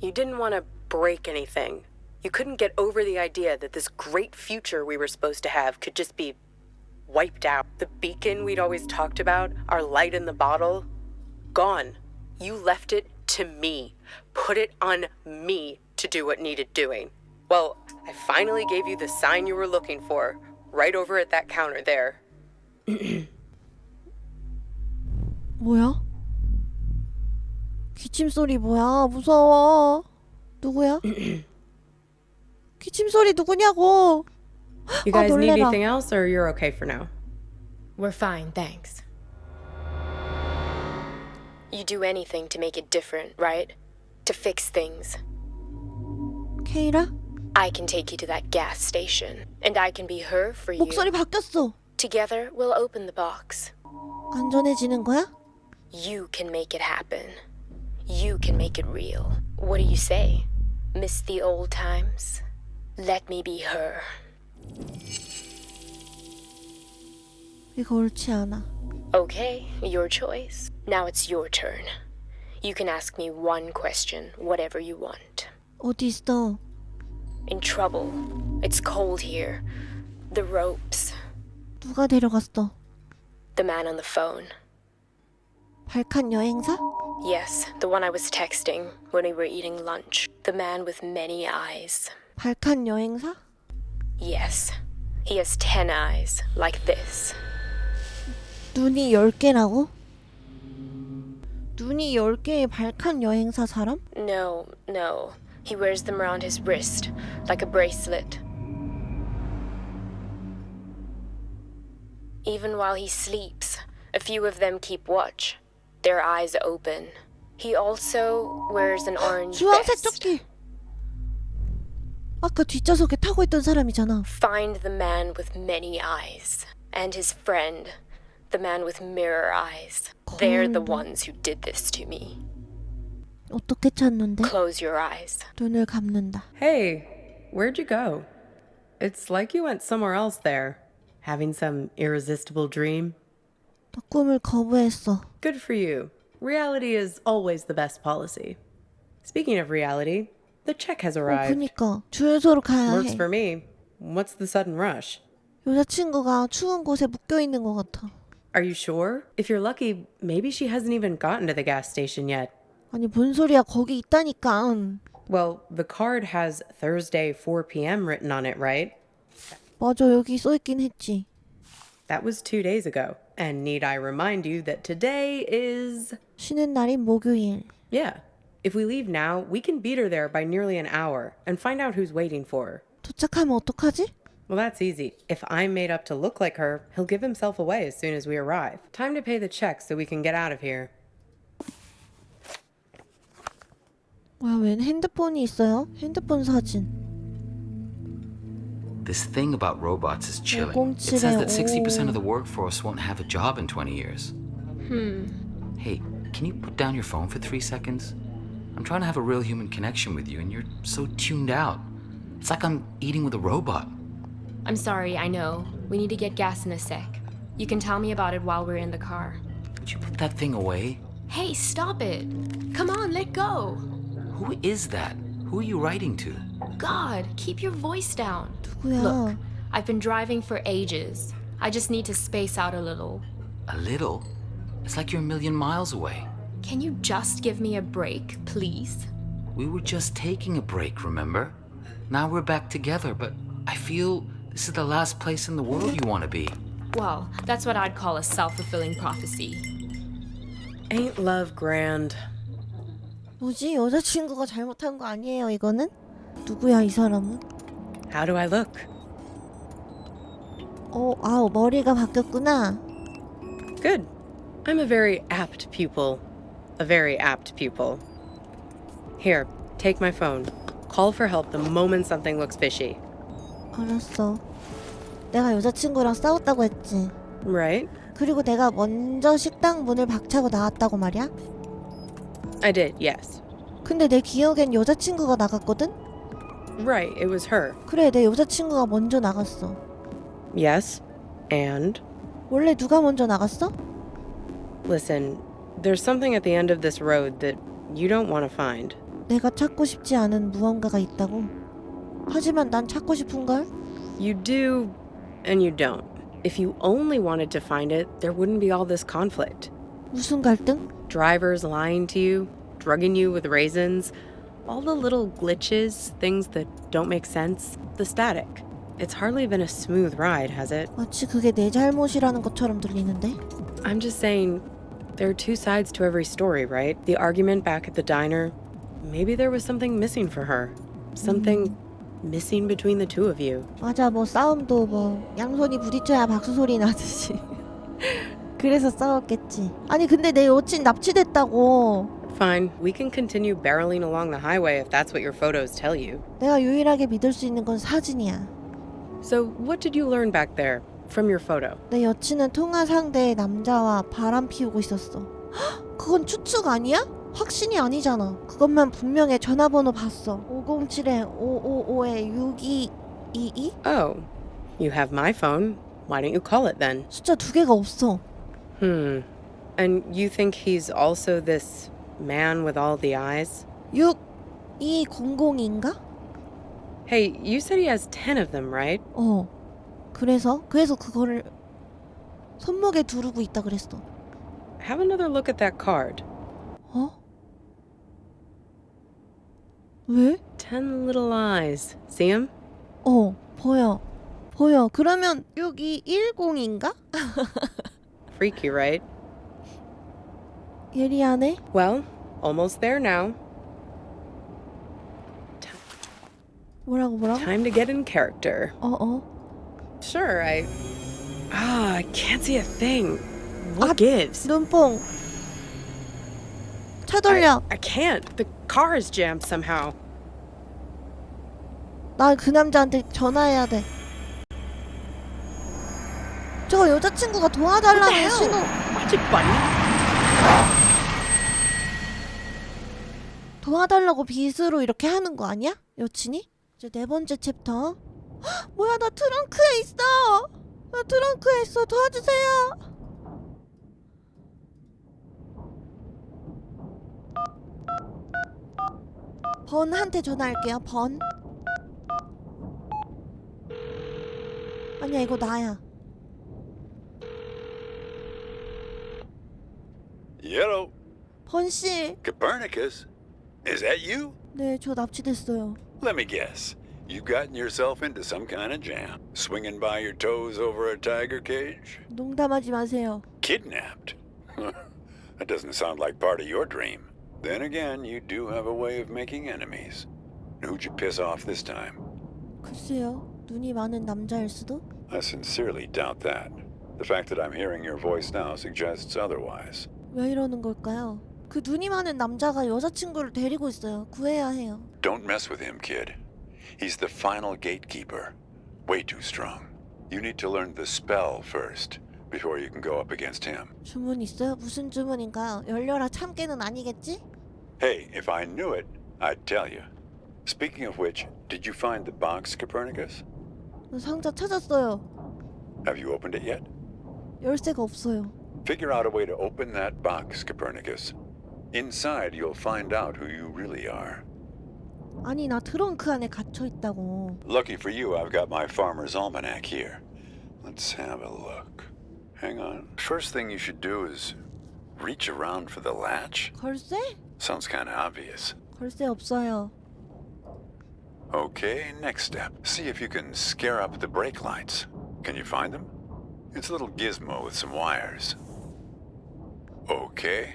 You didn't want to break anything. You couldn't get over the idea that this great future we were supposed to have could just be wiped out. The beacon we'd always talked about, our light in the bottle, gone. You left it to me. Put it on me to do what needed doing. Well, I finally gave you the sign you were looking for, right over at that counter there. 뭐야? 기침 소리 뭐야? 무서워. 누구야? 기침 소리 누구냐고? You guys need 놀래라. anything else, or you're okay for now? We're fine, thanks. You do anything to make it different, right? To fix things. 케이라? I can take you to that gas station, and I can be her for you. 목소리 바뀌었어. Together, we'll open the box. 안전해지는 거야? You can make it happen. You can make it real. What do you say? Miss the old times? Let me be her. 이거 옳지 않아. Okay, your choice. Now it's your turn. You can ask me one question, whatever you want. 어디 있어? In trouble. It's cold here. The ropes. 누가 데려갔어? The man on the phone. 발칸 여행사? Yes, the one I was texting when we were eating lunch. The man with many eyes. 발칸 여행사? Yes, he has 10 eyes, like this. 눈이 10개라고? 눈이 10개의 발칸 여행사 사람? No. He wears them around his wrist, like a bracelet. Even while he sleeps, a few of them keep watch, their eyes open. He also wears an orange 주황색 vest. 조끼! 아까 뒷좌석에 타고 있던 사람이잖아. Find the man with many eyes, and his friend, the man with mirror eyes. They're the ones who did this to me. 어떻게 찾는데? Close your eyes. 눈을 감는다. Hey, where'd you go? It's like you went somewhere else there. Having some irresistible dream? 너 꿈을 거부했어. Good for you. Reality is always the best policy. Speaking of reality, the check has arrived. 그니까 주유소로 가야 Works 해. for me. What's the sudden rush? 여자친구가 추운 곳에 묶여있는 것 같아. Are you sure? If you're lucky, maybe she hasn't even gotten to the gas station yet. 아니 뭔 소리야, 거기 있다니까. Well, the card has Thursday 4 p.m. written on it, right? 맞아, 여기 써있긴 했지. That was 2 days ago. And need I remind you that today is... 쉬는 날인 목요일. Yeah. If we leave now, we can beat her there by nearly an hour and find out who's waiting for her. 도착하면 어떡하지? Well, that's easy. If I'm made up to look like her, he'll give himself away as soon as we arrive. Time to pay the check so we can get out of here. 뭐야, 웬 핸드폰이 있어요? 핸드폰 사진. This thing about robots is chilling. It says that 60% of the workforce won't have a job in 20 years. Hey, can you put down your phone for 3 seconds? I'm trying to have a real human connection with you, and you're so tuned out. It's like I'm eating with a robot. I'm sorry, I know. We need to get gas in a sec. You can tell me about it while we're in the car. Would you put that thing away? Hey, stop it! Come on, let go! Who is that? Who are you writing to? God, keep your voice down. 누구야? Look, I've been driving for ages. I just need to space out a little. A little? It's like you're a million miles away. Can you just give me a break, please? We were just taking a break, remember? Now we're back together, but I feel this is the last place in the world you want to be. Well, that's what I'd call a self-fulfilling prophecy. Ain't love grand? 뭐지? 여자친구가 잘못한 거 아니에요, 이거는? 누구야, 이 사람은? How do I look? 아우, 머리가 바뀌었구나. Good. I'm a very apt pupil. A very apt pupil. Here, take my phone. Call for help the moment something looks fishy. 알았어. 내가 여자친구랑 싸웠다고 했지. Right? 그리고 내가 먼저 식당 문을 박차고 나왔다고 말이야? I did, yes. 근데 내 기억엔 여자친구가 나갔거든? Right, it was her. 그래, 내 여자친구가 먼저 나갔어. Yes, and? 원래 누가 먼저 나갔어? Listen, there's something at the end of this road that you don't want to find. 내가 찾고 싶지 않은 무언가가 있다고? 하지만 난 찾고 싶은걸? You do, and you don't. If you only wanted to find it, there wouldn't be all this conflict. 무슨 갈등? Drivers lying to you, drugging you with raisins, all the little glitches, things that don't make sense, the static. It's hardly been a smooth ride, has it? 마치 그게 내 잘못이라는 것처럼 들리는데? I'm just saying, there are two sides to every story, right? The argument back at the diner, maybe there was something missing for her. Something missing between the two of you. 맞아, 뭐 싸움도 뭐 양손이 부딪혀야 박수 소리 나듯이. 그래서 싸웠겠지. 아니 근데 내 여친 납치됐다고. Fine, we can continue barreling along the highway if that's what your photos tell you. 내가 유일하게 믿을 수 있는 건 사진이야. So what did you learn back there from your photo? 내 여친은 통화 상대의 남자와 바람 피우고 있었어. 헉, 그건 추측 아니야? 확신이 아니잖아. 그것만 분명해. 전화번호 봤어. 507-555-6222? Oh, you have my phone. Why don't you call it then? 숫자 두 개가 없어. And you think he's also this man with all the eyes? 6200인가? Hey, you said he has 10 of them, right? 그래서 그거를 손목에 두르고 있다 그랬어. Have another look at that card. 왜? 10 little eyes. See him? 보여. 그러면 6210인가? Freaky, right? 예리하네. Well, almost there now. 뭐라고? Time to get in character. Sure, I can't see a thing. What gives? 눈뽕. 차 돌려. I can't. The car is jammed somehow. 나 그 남자한테 전화해야 돼. 저거 여자친구가 도와달라는 신호. Magic button. 도와달라고 빗으로 이렇게 하는 거 아니야? 여친이? 이제 네 번째 챕터. 헉, 뭐야, 나 트렁크에 있어. 도와주세요. 번한테 전화할게요. 번. 아니야, 이거 나야. Hello, 번 씨. Copernicus. Is that you? 네, 저 납치됐어요. Let me guess. You've gotten yourself into some kind of jam. Swinging by your toes over a tiger cage? 농담하지 마세요. Kidnapped? That doesn't sound like part of your dream. Then again, you do have a way of making enemies. Who'd you piss off this time? 글쎄요, 눈이 많은 남자일 수도? I sincerely doubt that. The fact that I'm hearing your voice now suggests otherwise. 왜 이러는 걸까요? 그 눈이 많은 남자가 여자친구를 데리고 있어요. 구해야 해요. Don't mess with him, kid. He's the final gatekeeper. Way too strong. You need to learn the spell first, before you can go up against him. 주문 있어요? 무슨 주문인가요? 열려라 참깨는 아니겠지? Hey, if I knew it, I'd tell you. Speaking of which, did you find the box, Copernicus? 상자 찾았어요. Have you opened it yet? 열쇠가 없어요. Figure out a way to open that box, Copernicus. Inside, you'll find out who you really are. 아니 나 트렁크 안에 갇혀 있다고. Lucky for you, I've got my farmer's almanac here. Let's have a look. Hang on. First thing you should do is reach around for the latch. 걸쇠? Sounds kind of obvious. 걸쇠 없어요. Okay, next step. See if you can scare up the brake lights. Can you find them? It's a little gizmo with some wires. Okay.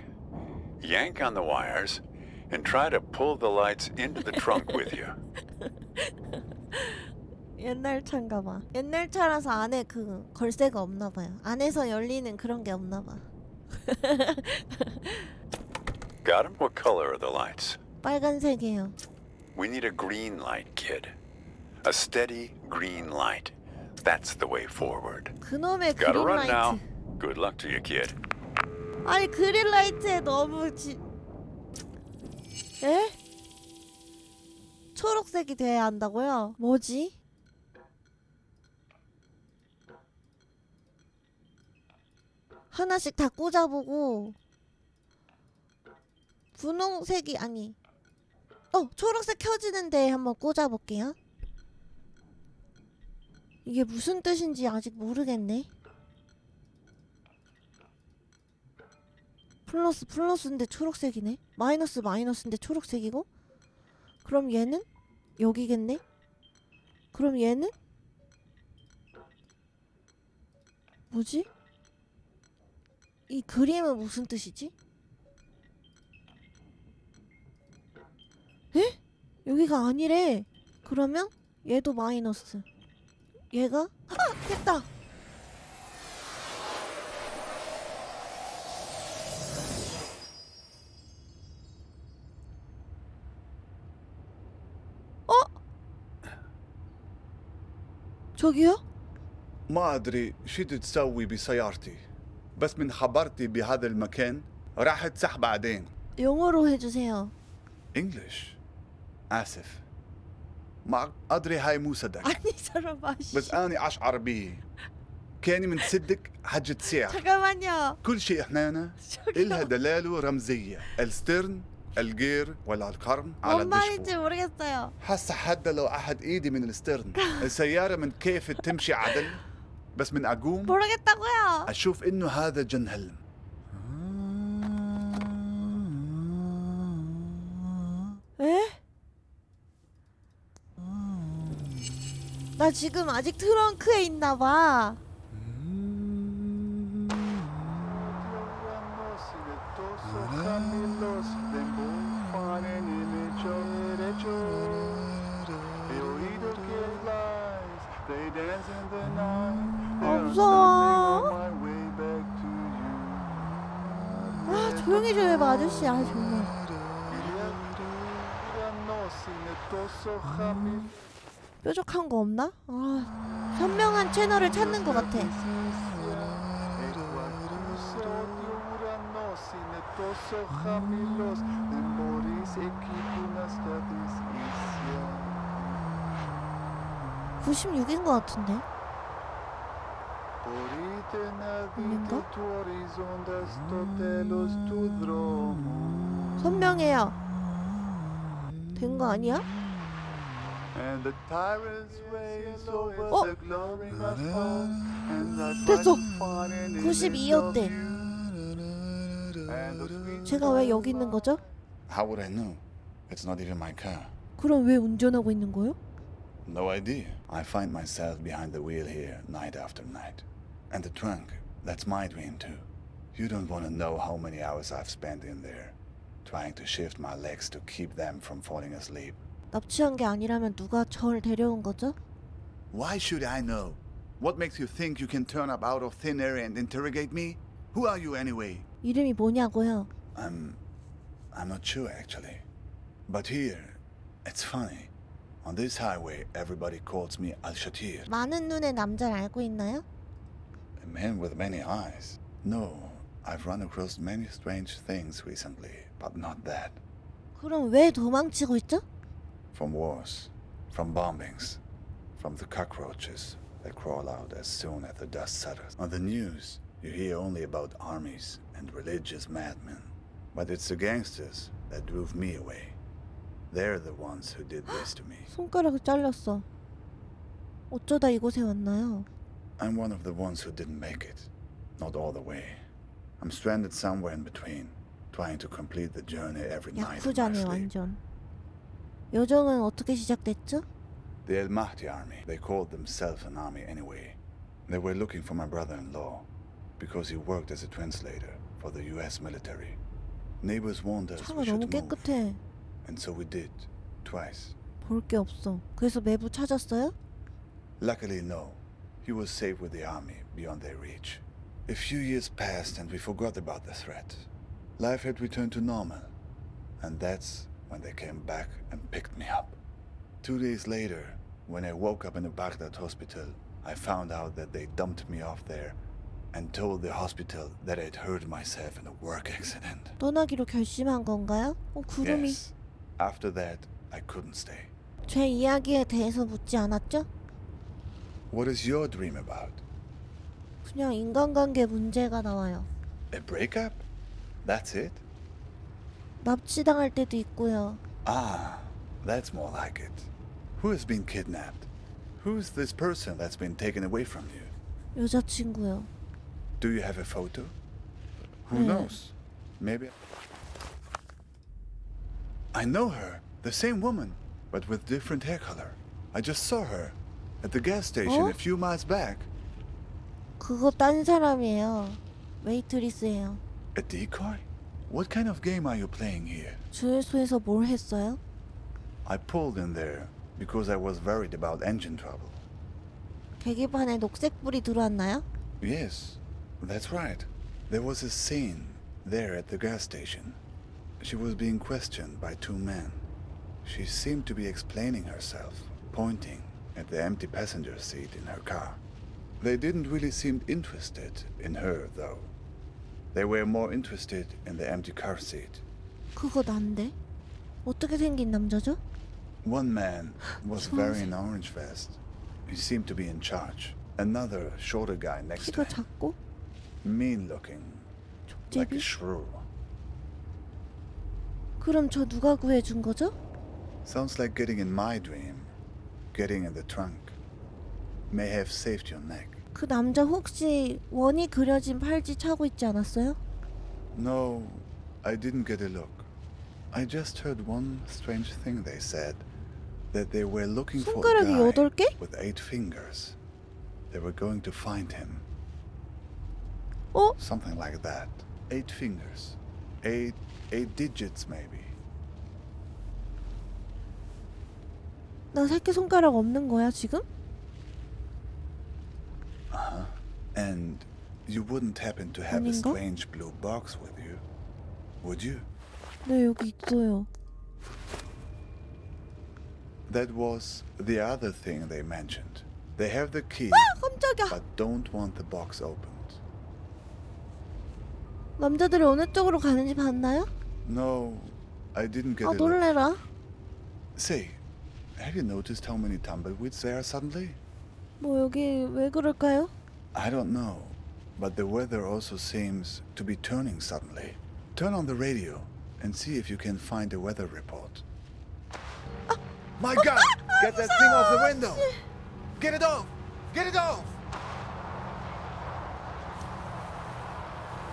Yank on the wires and try to pull the lights into the trunk with you. 옛날 차인가 봐. 옛날 차라서 안에 그 걸쇠가 없나 봐요. 안에서 열리는 그런 게 없나 봐. Got them? What color are the lights? 빨간색이에요. We need a green light, kid. A steady green light. That's the way forward. 그놈의 Gotta run now. 그린라이트. Good luck to you, kid. 아니 그린라이트에 너무 에? 초록색이 돼야 한다고요? 뭐지? 하나씩 다 꽂아보고 분홍색이 아니 초록색 켜지는데 한번 꽂아볼게요. 이게 무슨 뜻인지 아직 모르겠네. 플러스인데 초록색이네. 마이너스인데 초록색이고. 그럼 얘는 여기겠네. 그럼 얘는 뭐지? 이 그림은 무슨 뜻이지? 에? 여기가 아니래. 그러면 얘도 마이너스. 얘가 됐다. 저기요? ما أدري شو تسوي بسيارتي بس من خبرتي بهذا المكان راح تسح بعدين. 영어로 해주세요. English. آسف. ما أدري هاي مو صدق 아니 저런 맛이. بس أنا أشعر بيه. كاني من تصدق حجة سعر. 잠깐만요. كل شيء هنا إلها دلال ورمزية. السترن الجير ولا القرن على 뭔 말인지 الدشبورد. 모르겠어요. حاسة حتى لو أحد إيدي من السترن. السيارة من كيف تمشي عدل بس من أقوم 모르겠다고요. أشوف إنه هذا جنهلم. 에? 나 지금 아직 트렁크에 있나봐. 무서워. 조용히 좀 해봐 아저씨. 정말. 뾰족한 거 없나? 현명한 채널을 찾는 것 같아. (96인) 것 같은데. 아닌가? 선명해요. 된 거 아니야? 됐어. 92였대. 제가 왜 여기 있는 거죠? How would I know? It's not even my car. 그럼 왜 운전하고 있는 거예요? No idea. I find myself behind the wheel here night after night. And the trunk, that's my dream too. You don't want to know how many hours I've spent in there, trying to shift my legs to keep them from falling asleep. 납치한 게 아니라면 누가 절 데려온 거죠? Why should I know? What makes you think you can turn up out of thin air and interrogate me? Who are you anyway? 이름이 뭐냐고요? I'm not sure actually. But here, it's funny. On this highway, everybody calls me Al-Shatir. 많은 눈의 남자를 알고 있나요? A man with many eyes. No, I've run across many strange things recently, but not that. 그럼 왜 도망치고 있죠? From wars, from bombings, from the cockroaches that crawl out as soon as the dust settles. On the news, you hear only about armies and religious madmen. But it's the gangsters that drove me away. They're the ones who did this to me. 손가락을 잘렸어. 어쩌다 이곳에 왔나요? I'm one of the ones who didn't make it. Not all the way. I'm stranded somewhere in between, trying to complete the journey every night in my 야쿠자네 sleep. 완전. 요정은 어떻게 시작됐죠? The El Mahdi army, they called themselves an army anyway. They were looking for my brother-in-law because he worked as a translator for the US military. Neighbors warned us 차가 we should 너무 move, 깨끗해. and so we did, twice. 볼 게 없어. 그래서 매부 찾았어요? Luckily, no. He was safe with the army, beyond their reach. A few years passed and we forgot about the threat. Life had returned to normal. And that's when they came back and picked me up. 2 days later, when I woke up in a Baghdad hospital, I found out that they dumped me off there and told the hospital that I'd hurt myself in a work accident. 떠나기로 결심한 건가요? 구름이. Yes. After that, I couldn't stay. 제 이야기에 대해서 묻지 않았죠? What is your dream about? 그냥 인간관계 문제가 나와요. A breakup? That's it? 납치당할 때도 있고요. Ah, that's more like it. Who has been kidnapped? Who's this person that's been taken away from you? 여자친구요. Do you have a photo? Who 네. knows? Maybe. I know her, the same woman, but with different hair color. I just saw her at the gas station a few miles back. 그거 딴 사람이에요. 웨이트리스예요. A decoy? What kind of game are you playing here? 주유소에서 뭘 했어요? I pulled in there because I was worried about engine trouble. 계기판에 녹색불이 들어왔나요? Yes, that's right. There was a scene there at the gas station. She was being questioned by 2 men. She seemed to be explaining herself, pointing at the empty passenger seat in her car. They didn't really seem interested in her, though. They were more interested in the empty car seat. 그거 난데? 어떻게 생긴 남자죠? One man was wearing an orange vest. He seemed to be in charge. Another, shorter guy next to 키가 him. 작고 Mean-looking, like a 족제비? shrew. 그럼 저 누가 구해준 거죠? Sounds like getting in my dream. Getting in the trunk. May have saved your neck. 그 남자 혹시 원이 그려진 팔찌 차고 있지 않았어요? No, I didn't get a look. I just heard one strange thing they said. That they were looking for a 손가락이 guy 8개? with 8 fingers. They were going to find him. 어? Something like that. 8 fingers. 8 digits maybe. 나 새끼손가락 없는 거야 지금? And you wouldn't happen to have a 아닌가? strange blue box with you, would you? 네 여기 있어요. That was the other thing they mentioned. They have the key, 깜짝이야. but don't want the box opened. 남자들이 어느 쪽으로 가는지 봤나요? No, I didn't get 아 a look. 놀래라. Say, have you noticed how many tumbleweeds there are suddenly? 뭐 여기 왜 그럴까요? I don't know, but the weather also seems to be turning suddenly. Turn on the radio and see if you can find a weather report. My God! Get that thing off the window! Get it off! Get it off!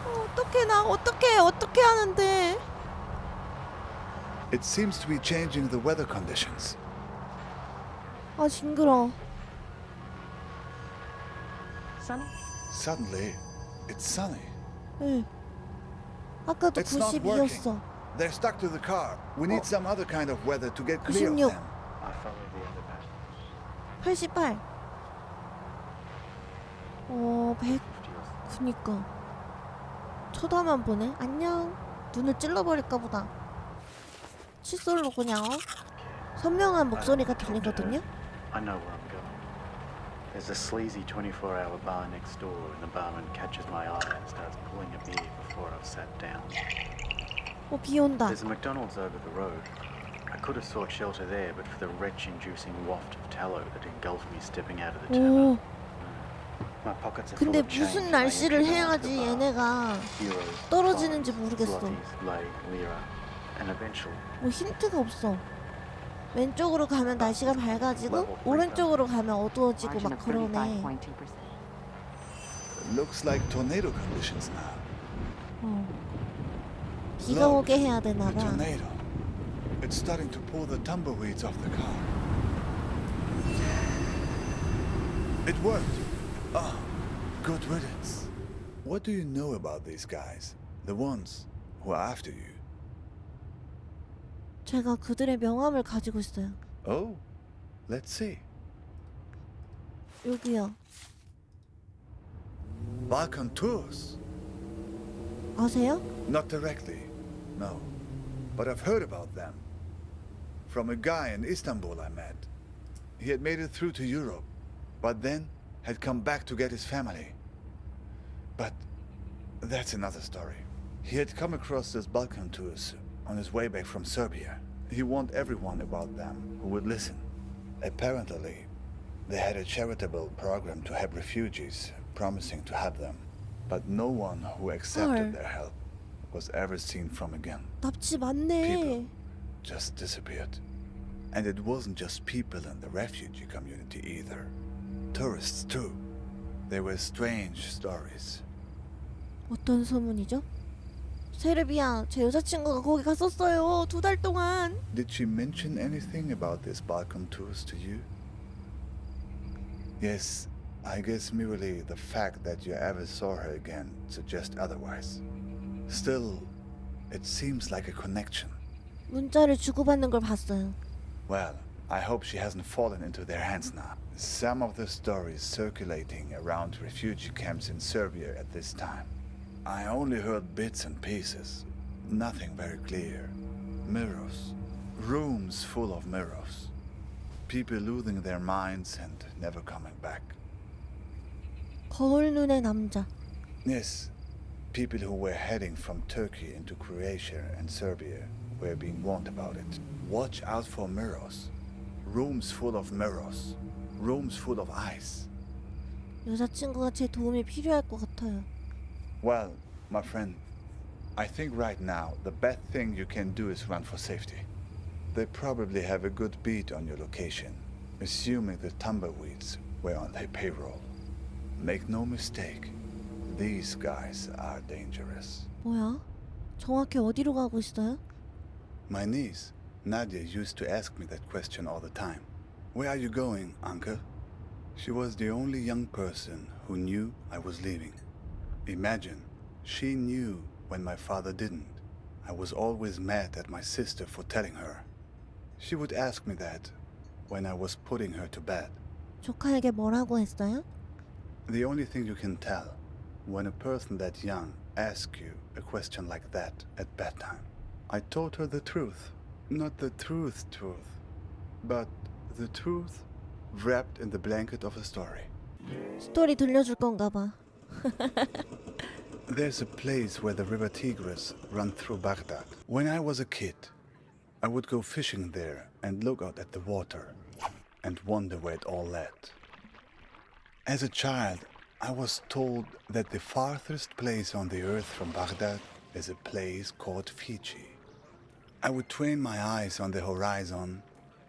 어떡해 나 어떻게 하는데? It seems to be changing the weather conditions. 아 징그러. Suddenly, it's sunny. 네. 아까도 It's not working. 92였어. They're stuck to the car. We need some other kind of weather to get clear of 96. them. 88. 100. 그니까. 쳐다만 보네. 안녕. 눈을 찔러버릴까 보다. 칫솔로 그냥 선명한 목소리가 들리거든요. I know where I'm going. There's a sleazy 24-hour bar next door, and the barman catches my eye and starts pulling a beer before I've sat down. 비 온다. There's a McDonald's over the road. I could have sought shelter there, but for the wretch-inducing waft of tallow that engulfed me stepping out of the 오. tavern. My pockets are full 근데 of change 무슨 as I 날씨를 empty 해야지 the bar. 얘네가 Euros, 떨어지는지 pounds, 모르겠어. zlotys, lei, lira, and eventually 뭐 힌트가 없어. 왼쪽으로 가면 날씨가 밝아지고 오른쪽으로 가면 어두워지고 막 그러네. Looks like tornado conditions now. 비가 Look, 오게 해야 되나 a 봐. tornado. It's starting to pull the tumbleweeds off the car. It worked. Ah, good riddance. What do you know about these guys? The ones who are after you? 제가 그들의 명함을 가지고 있어요. Oh, let's see. 여기요. Balkan tours. 아세요? Not directly, no. But I've heard about them. From a guy in Istanbul I met. He had made it through to Europe, but then had come back to get his family. But that's another story. He had come across these Balkan tours on his way back from Serbia. He warned everyone about them who would listen. Apparently, they had a charitable program to help refugees, promising to help them. But no one who accepted their help was ever seen from again. 납치 많네. People just disappeared. And it wasn't just people in the refugee community either. Tourists too. They were strange stories. 어떤 소문이죠? 세르비아, 제 여자친구가 거기 갔었어요. 2달 동안. Did she mention anything about these Balkan tours to you? Yes, I guess merely the fact that you ever saw her again suggests otherwise. Still, it seems like a connection. 문자를 주고받는 걸 봤어요. Well, I hope she hasn't fallen into their hands now. Some of the stories circulating around refugee camps in Serbia at this time. I only heard bits and pieces. Nothing very clear. Mirrors. Rooms full of mirrors. People losing their minds and never coming back. 거울 눈의 남자. Yes, people who were heading from Turkey into Croatia and Serbia were being warned about it. Watch out for mirrors. Rooms full of mirrors. Rooms full of ice. 여자친구가 제 도움이 필요할 것 같아요. Well, my friend, I think right now the best thing you can do is run for safety. They probably have a good beat on your location, assuming the tumbleweeds were on their payroll. Make no mistake, these guys are dangerous. 뭐야? 정확히 어디로 가고 있어요? My niece, Nadia, used to ask me that question all the time. Where are you going, uncle? She was the only young person who knew I was leaving. Imagine, she knew when my father didn't. I was always mad at my sister for telling her. She would ask me that when I was putting her to bed. 조카에게 뭐라고 했어요? The only thing you can tell when a person that young asks you a question like that at bedtime. I told her the truth. Not the truth, but the truth wrapped in the blanket of a story. 스토리 들려줄 건가 봐. There's a place where the river Tigris runs through Baghdad. When I was a kid, I would go fishing there and look out at the water and wonder where it all led. As a child, I was told that the farthest place on the earth from Baghdad is a place called Fiji. I would train my eyes on the horizon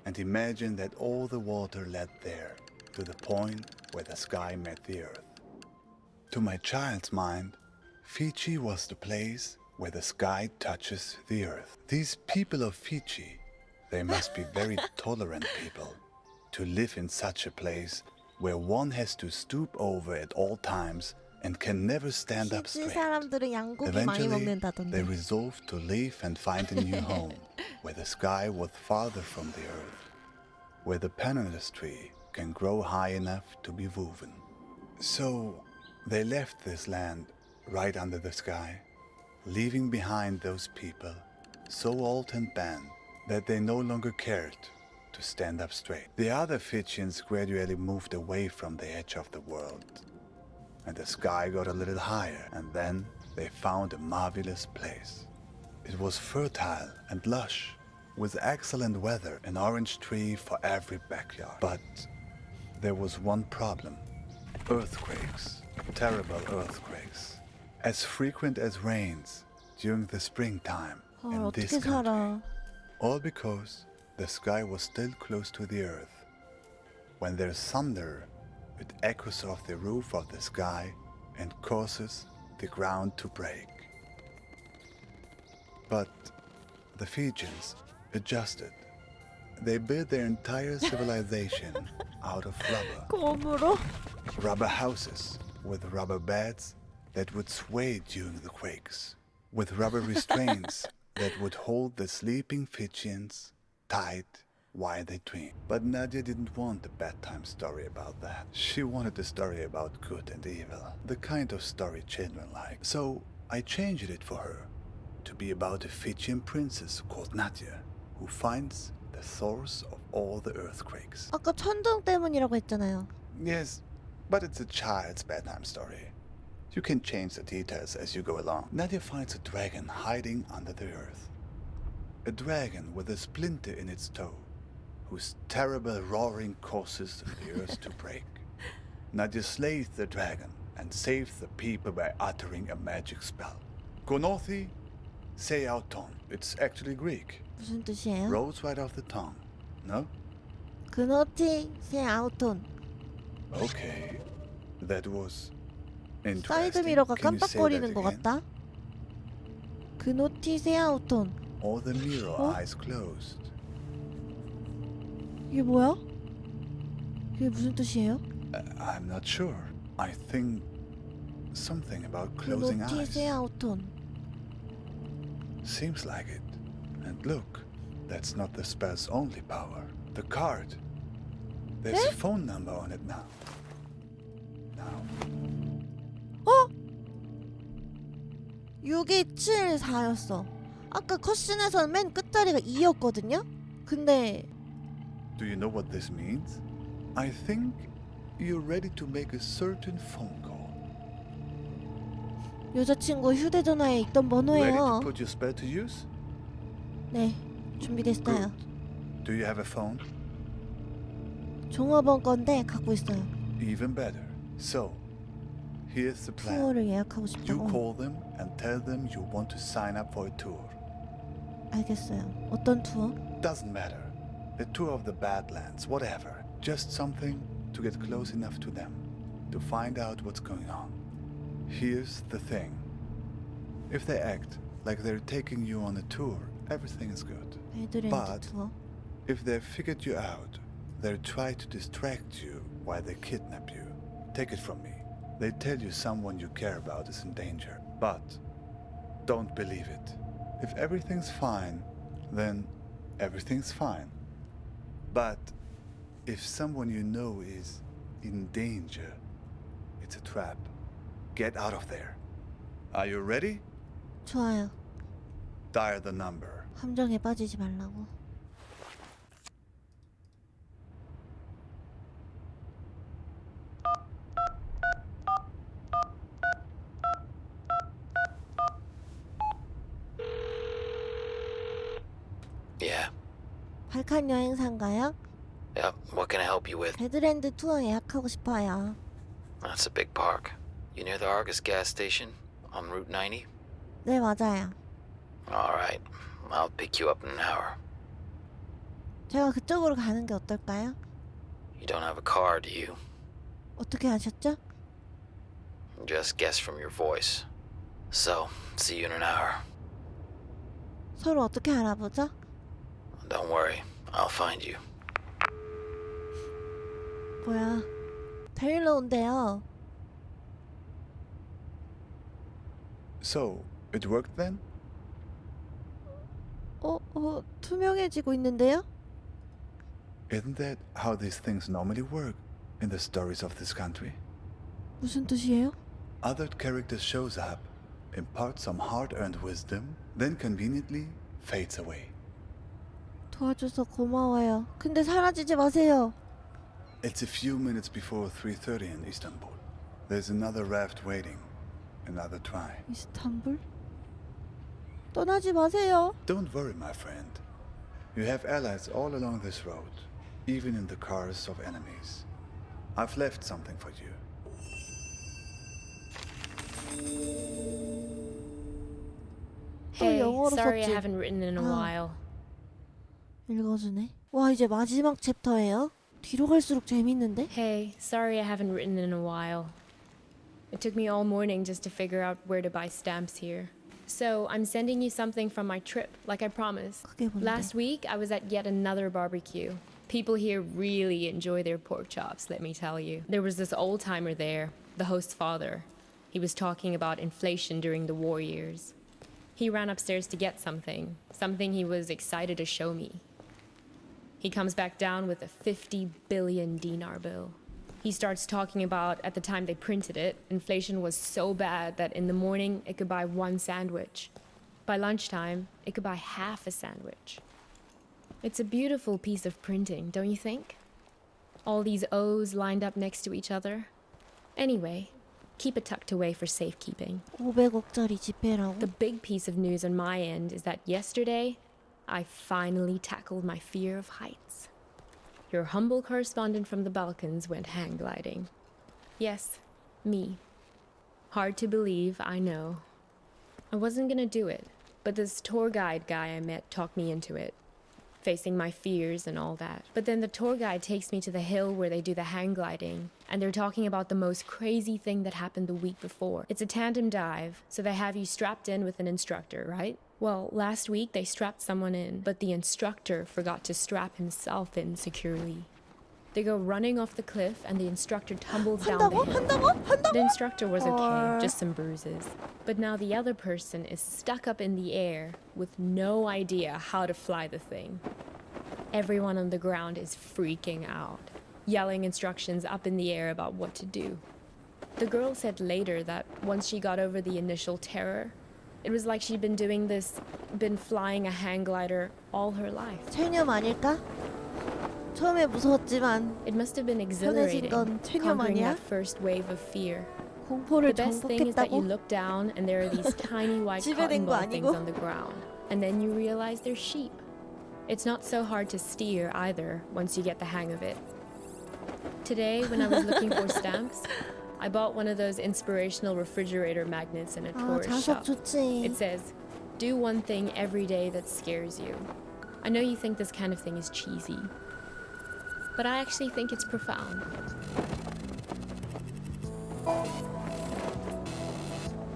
and imagine that all the water led there, to the point where the sky met the earth. To my child's mind, Fiji was the place where the sky touches the earth. These people of Fiji, they must be very tolerant people to live in such a place where one has to stoop over at all times and can never stand up 피지 straight. 사람들은 양고기 많이 Eventually, they 먹는다던데. resolved to leave and find a new home, where the sky was farther from the earth, where the pandanus tree can grow high enough to be woven. So, they left this land right under the sky, leaving behind those people so old and bent that they no longer cared to stand up straight. The other Fijians gradually moved away from the edge of the world, and the sky got a little higher, and then they found a marvelous place. It was fertile and lush, with excellent weather, an orange tree for every backyard. But there was one problem. Earthquakes. Terrible earthquakes. As frequent as rains during the springtime in this 어떻게 country. 살아? All because the sky was still close to the earth. When there's thunder, it echoes off the roof of the sky and causes the ground to break. But the Fijians adjusted. They built their entire civilization out of rubber. 곰으로? Rubber houses with rubber beds that would sway during the quakes, with rubber restraints that would hold the sleeping Fijians tight while they dreamed. But Nadia didn't want a bedtime story about that. She wanted a story about good and evil, the kind of story children like. So I changed it for her to be about a Fijian princess called Nadia, who finds the source of all the earthquakes. 아까 천둥 때문이라고 했잖아요. Yes, but it's a child's bedtime story. You can change the details as you go along. Nadia finds a dragon hiding under the earth. A dragon with a splinter in its toe, whose terrible roaring causes the earth to break. Nadia slays the dragon and saves the people by uttering a magic spell. Gonothi seauton. It's actually Greek. 무슨 뜻이에요? Rolls right off the tongue. No? 그노티 세 아우톤. Okay. That was 사이드 interesting. 미러가 Can you say that 깜빡거리는 것 again? 같다. 그노티 세 아우톤. All the mirror eyes closed. 이게 뭐야? 이게 무슨 뜻이에요? I'm not sure. I think something about closing 그노티 eyes. 세 아우톤. Seems like it. And look, that's not the spell's only power. The card. There's a phone number on it now. Now. 어? 6274였어. 아까 컷신에서는 맨 끝자리가 2였거든요? 근데 Do you know what this means? I think you're ready to make a certain phone call. 여자친구 휴대전화에 있던 Ready to 번호예요. put your spell to use? 네, 준비됐어요. Good. Do you have a phone? 종업원 건데 갖고 있어요. Even better. So, here's the plan. 투어를 예약하고 You 싶다고. call them and tell them you want to sign up for a tour. 알겠어요. 어떤 투어? Doesn't matter. A tour of the Badlands, whatever. Just something to get close enough to them, to find out what's going on. Here's the thing. If they act like they're taking you on a tour, everything is good. 베드랜드 But 투어. if they've figured you out, they'll try to distract you while they kidnap you. Take it from me. They tell you someone you care about is in danger. But don't believe it. If everything's fine, then everything's fine. But if someone you know is in danger, it's a trap. Get out of there. Are you ready? 좋아요. Dial the number. 함정에 빠지지 말라고. Yeah. 발칸 여행사인가요? Yep. What can I help you with? 베드랜드 투어 예약하고 싶어요. That's a big park. You near the Argus gas station on Route 90? 네, 맞아요. All right. I'll pick you up in an hour. 제가 그쪽으로 가는 게 어떨까요? You don't have a car, do you? 어떻게 아셨죠? Just guess from your voice. So, see you in an hour. 서로 어떻게 알아보죠? Don't worry. I'll find you. 뭐야, 데리러 온대요. So, it worked then? 투명해지고 있는데요? Isn't that how these things normally work in the stories of this country? 무슨 뜻이에요? Other character shows up, imparts some hard-earned wisdom, then conveniently fades away. 도와줘서 고마워요. 근데 사라지지 마세요. It's a few minutes before 3:30 in Istanbul. There's another raft waiting. Another try. 이스탄불? 떠나지 마세요. Don't worry, my friend. You have allies all along this road, even in the cars of enemies. I've left something for you. Hey, 영어로 sorry I 썼지. haven't written in a while. 읽어주네. 와, 이제 마지막 챕터예요? 뒤로 갈수록 재밌는데? Hey, sorry I haven't written in a while. It took me all morning just to figure out where to buy stamps here. So I'm sending you something from my trip, like I promised. 그게 뭔데? Last week I was at yet another barbecue. People here really enjoy their pork chops, let me tell you. There was this old-timer there, the host's father. He was talking about inflation during the war years. He ran upstairs to get something he was excited to show me. He comes back down with a 50 billion dinar bill. He starts talking about, at the time they printed it, inflation was so bad that in the morning it could buy one sandwich. By lunchtime, it could buy half a sandwich. It's a beautiful piece of printing, don't you think? All these O's lined up next to each other. Anyway, keep it tucked away for safekeeping. 500억짜리 지폐라고? The big piece of news on my end is that yesterday, I finally tackled my fear of heights. Your humble correspondent from the Balkans went hang gliding. Yes, me. Hard to believe, I know. I wasn't gonna do it, but this tour guide guy I met talked me into it. Facing my fears and all that. But then the tour guide takes me to the hill where they do the hang gliding, and they're talking about the most crazy thing that happened the week before. It's a tandem dive, so they have you strapped in with an instructor, right? Well, last week they strapped someone in, but the instructor forgot to strap himself in securely. They go running off the cliff and the instructor tumbles down the hill. The instructor was okay, just some bruises. But now the other person is stuck up in the air with no idea how to fly the thing. Everyone on the ground is freaking out, yelling instructions up in the air about what to do. The girl said later that once she got over the initial terror, it was like she'd been flying a hang glider all her life. 체념 아닐까? 처음에 무서웠지만 It must have been 편해진 exhilarating, 건 체념 conquering 아니야? that first wave of fear. 공포를 The best thing is that you 정복했다고? look down and there are these tiny white 지배된 cotton 거 ball things 아니고? on the ground. And then you realize they're sheep. It's not so hard to steer either once you get the hang of it. Today, when I was looking for stamps, I bought one of those inspirational refrigerator magnets in a 아, tourist 자석 shop. 좋지. It says, do one thing every day that scares you. I know you think this kind of thing is cheesy, but I actually think it's profound.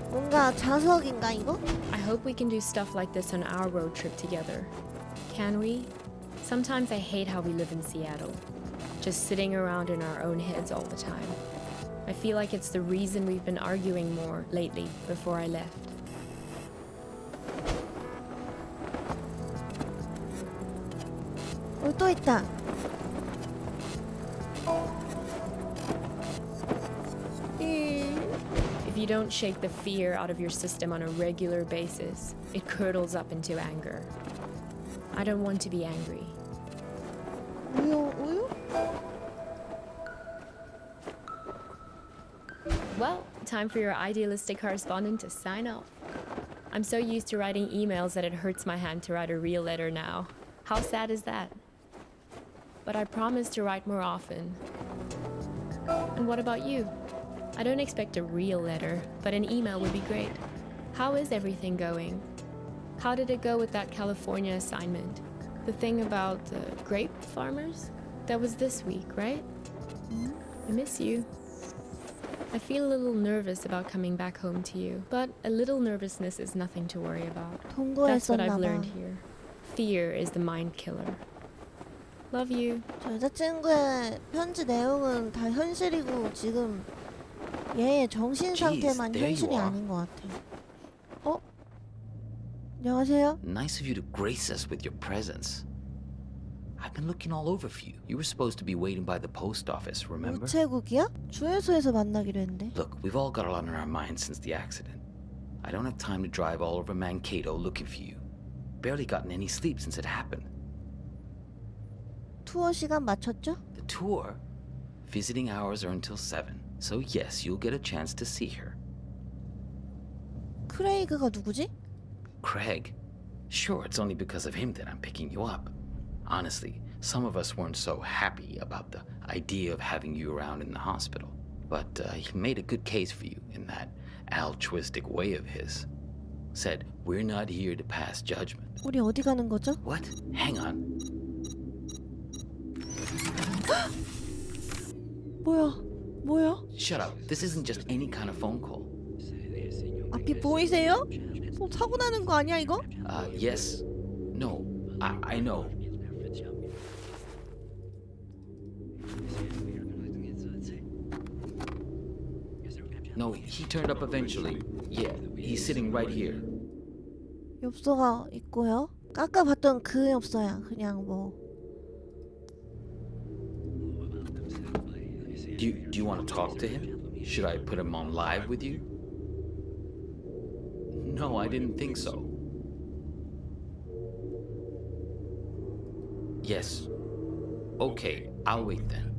뭔가 자석인가 이거? I hope we can do stuff like this on our road trip together. Can we? Sometimes I hate how we live in Seattle, just sitting around in our own heads all the time. I feel like it's the reason we've been arguing more lately before I left. 또 있다. If you don't shake the fear out of your system on a regular basis, it curdles up into anger. I don't want to be angry. 우유? Well, time for your idealistic correspondent to sign off. I'm so used to writing emails that it hurts my hand to write a real letter now. How sad is that? But I promise to write more often. And what about you? I don't expect a real letter, but an email would be great. How is everything going? How did it go with that California assignment? The thing about the grape farmers? That was this week, right? I miss you. I feel a little nervous about coming back home to you, but a little nervousness is nothing to worry about. That's what I've learned 동거했었나봐. here. Fear is the mind killer. Love you. 저 여자친구의 편지 내용은 다 현실이고 지금 얘의 정신 상태만 there you 현실이 are. 아닌 것 같아. 어? 안녕하세요? Nice of you to grace us with your presence. I've been looking all over for you. You were supposed to be waiting by the post office, remember? 우체국이야? 주유소에서 만나기로 했는데. Look, we've all got a lot on our minds since the accident. I don't have time to drive all over Mankato looking for you. Barely gotten any sleep since it happened. 투어 시간 맞췄죠? The tour? Visiting hours are until 7, so yes, you'll get a chance to see her. 크레이그가 누구지? Craig? Sure, it's only because of him that I'm picking you up. Honestly, some of us weren't so happy about the idea of having you around in the hospital. But he made a good case for you in that altruistic way of his. Said, we're not here to pass judgment. 우리 어디 가는 거죠? What? Hang on. 뭐야? Shut up. This isn't just any kind of phone call. 앞이 보이세요? 사고 나는 거 아니야 이거? Yes. No. I know. No, he turned up eventually. Yeah, he's sitting right here. 엽서가 있고요. 아까 봤던 그 엽서야. 그냥 뭐. Do you want to talk to him? Should I put him on live with you? No, I didn't think so. Yes. Okay, I'll wait then.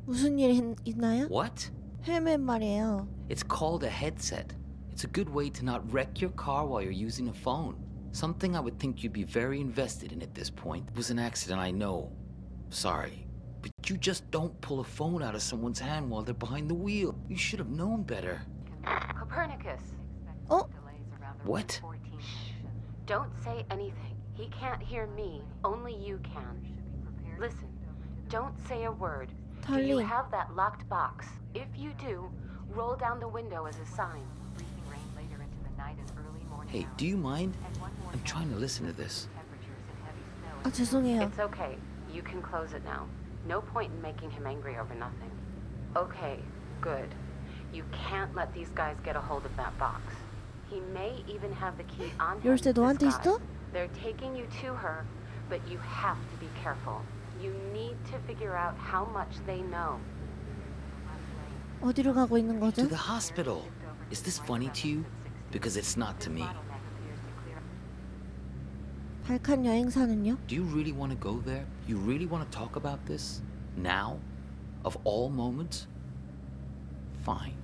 무슨 일 있나요? What? 헬멧 말이에요. It's called a headset. It's a good way to not wreck your car while you're using a phone. Something I would think you'd be very invested in at this point. It was an accident, I know. Sorry. But you just don't pull a phone out of someone's hand while they're behind the wheel. You should have known better. Copernicus. 어? What? Don't say anything. He can't hear me. Only you can. Listen, don't say a word. Do you 달리. have that locked box? If you do, roll down the window as a sign. Hey, do you mind? I'm trying to listen to this. 아 죄송해요. It's okay. You can close it now. No point in making him angry over nothing. Okay, good. You can't let these guys get a hold of that box. He may even have the key on him. 열쇠 너한테 있어? They're taking you to her, but you have to be careful. You need to figure out how much they know. 어디로 가고 있는 거죠? To the hospital. Is this funny to you? Because it's not to me. 발칸 여행사는요? Do you really want to go there? You really want to talk about this? Now? Of all moments? Fine.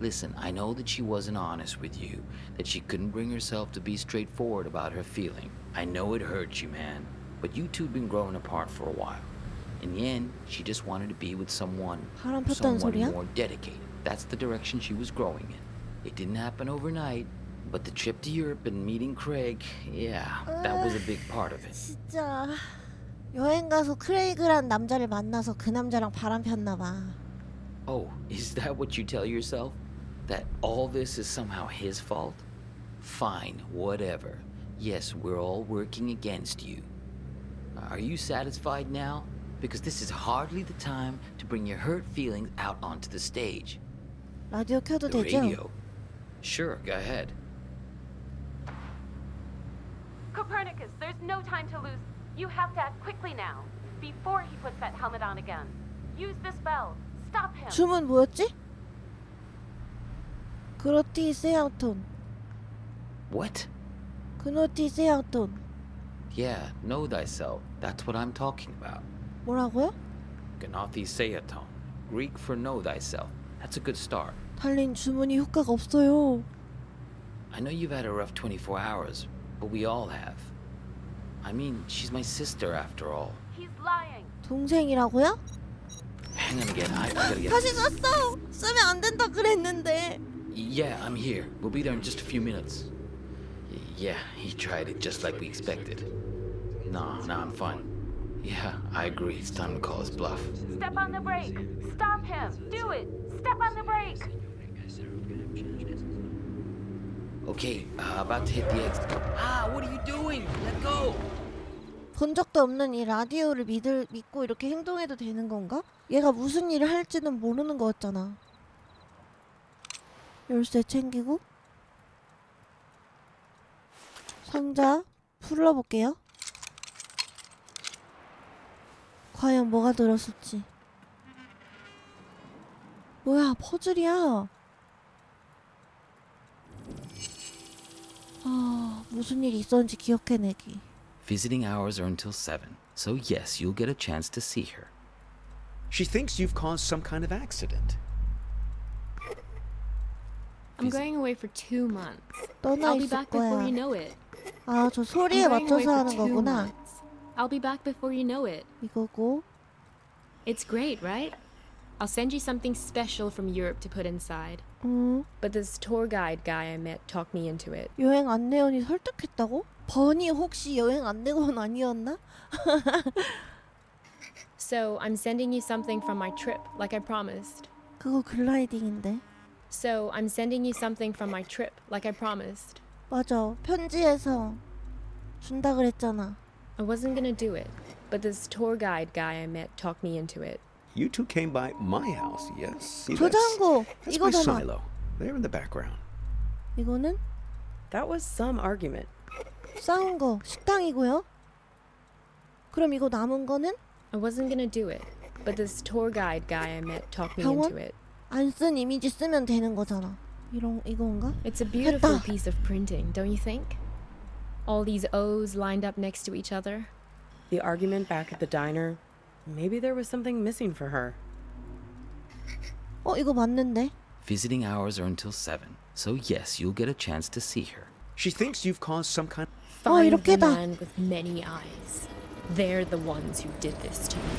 Listen, I know that she wasn't honest with you, that she couldn't bring herself to be straightforward about her feeling. I know it hurts you, man, but you two have been growing apart for a while. In the end, she just wanted to be with someone 소리야? more dedicated. That's the direction she was growing in. It didn't happen overnight, but the trip to Europe and meeting Craig, yeah, that was a big part of it. 진짜 여행 가서 크레이그란 남자를 만나서 그 남자랑 바람 폈나 봐. Oh, is that what you tell yourself? That all this is somehow his fault? Fine, whatever. Yes, we're all working against you. Are you satisfied now? Because this is hardly the time to bring your hurt feelings out onto the stage. 라디오 켜도 The 되죠? radio? Sure, go ahead. Copernicus, there's no time to lose. You have to act quickly now, before he puts that helmet on again. Use this bell. Stop him. 주문 뭐였지? 그로티 세앙톤. What? 그노티 세앙톤. Yeah, know thyself. That's what I'm talking about. 뭐라고요? Gnathi seaton. Greek for know thyself. That's a good start. 달린 주문이 효과가 없어요. I know you've had a rough 24 hours, but we all have. I mean, she's my sister after all. He's lying. 동생이라고요? Hang on again, I gotta get... 다시 샀어. 쓰면 안 된다 그랬는데. Yeah, I'm here. We'll be there in just a few minutes. Yeah, he tried it just like we expected. Nah, I'm fine. Yeah, I agree. It's time to call his bluff. Step on the brake. Stop him. Do it. Step on the brake. Okay, about to hit the exit. What are you doing? Let go! 본 적도 없는 이 라디오를 믿고 이렇게 행동해도 되는 건가? 얘가 무슨 일을 할지는 모르는 거였잖아. 열쇠 챙기고 상자 풀러볼게요. 과연 뭐가 들었을지. 뭐야, 퍼즐이야. 무슨 일이 있었는지 기억해내기. Visiting hours are until 7, so yes, you'll get a chance to see her. She thinks you've caused some kind of accident. I'm going away for 2 months. I'll 떠나 be 있을 back before 거야. you know it. 아, 저 소리에 I'm going away 맞춰서 for 하는 2 거구나. months. I'll be back before you know it. 이거고. It's great, right? I'll send you something special from Europe to put inside. But this tour guide guy I met talked me into it. 여행 안내원이 설득했다고? 버니 혹시 여행 안내원 아니었나? So I'm sending you something from my trip, like I promised. 그거 글라이딩인데. So I'm sending you something from my trip, like I promised. 맞아. 편지에서 준다 그랬잖아. I wasn't gonna do it, but this tour guide guy I met talked me into it. You two came by my house, yes? See, 저장고 that's my 이거잖아. silo. There in the background. 이거는 That was some argument. 싸운 거 식당이고요. 그럼 이거 남은 거는 I wasn't gonna do it, but this tour guide guy I met talked me 병원? into it. 안 쓴 이미지 쓰면 되는 거잖아. 이건가? It's a beautiful 됐다. piece of printing, don't you think? All these O's lined up next to each other. The argument back at the diner, maybe there was something missing for her. 이거 맞는데? Visiting hours are until 7, so yes, you'll get a chance to see her. She thinks you've caused some kind Find the 이렇게다. man with many eyes. They're the ones who did this to me.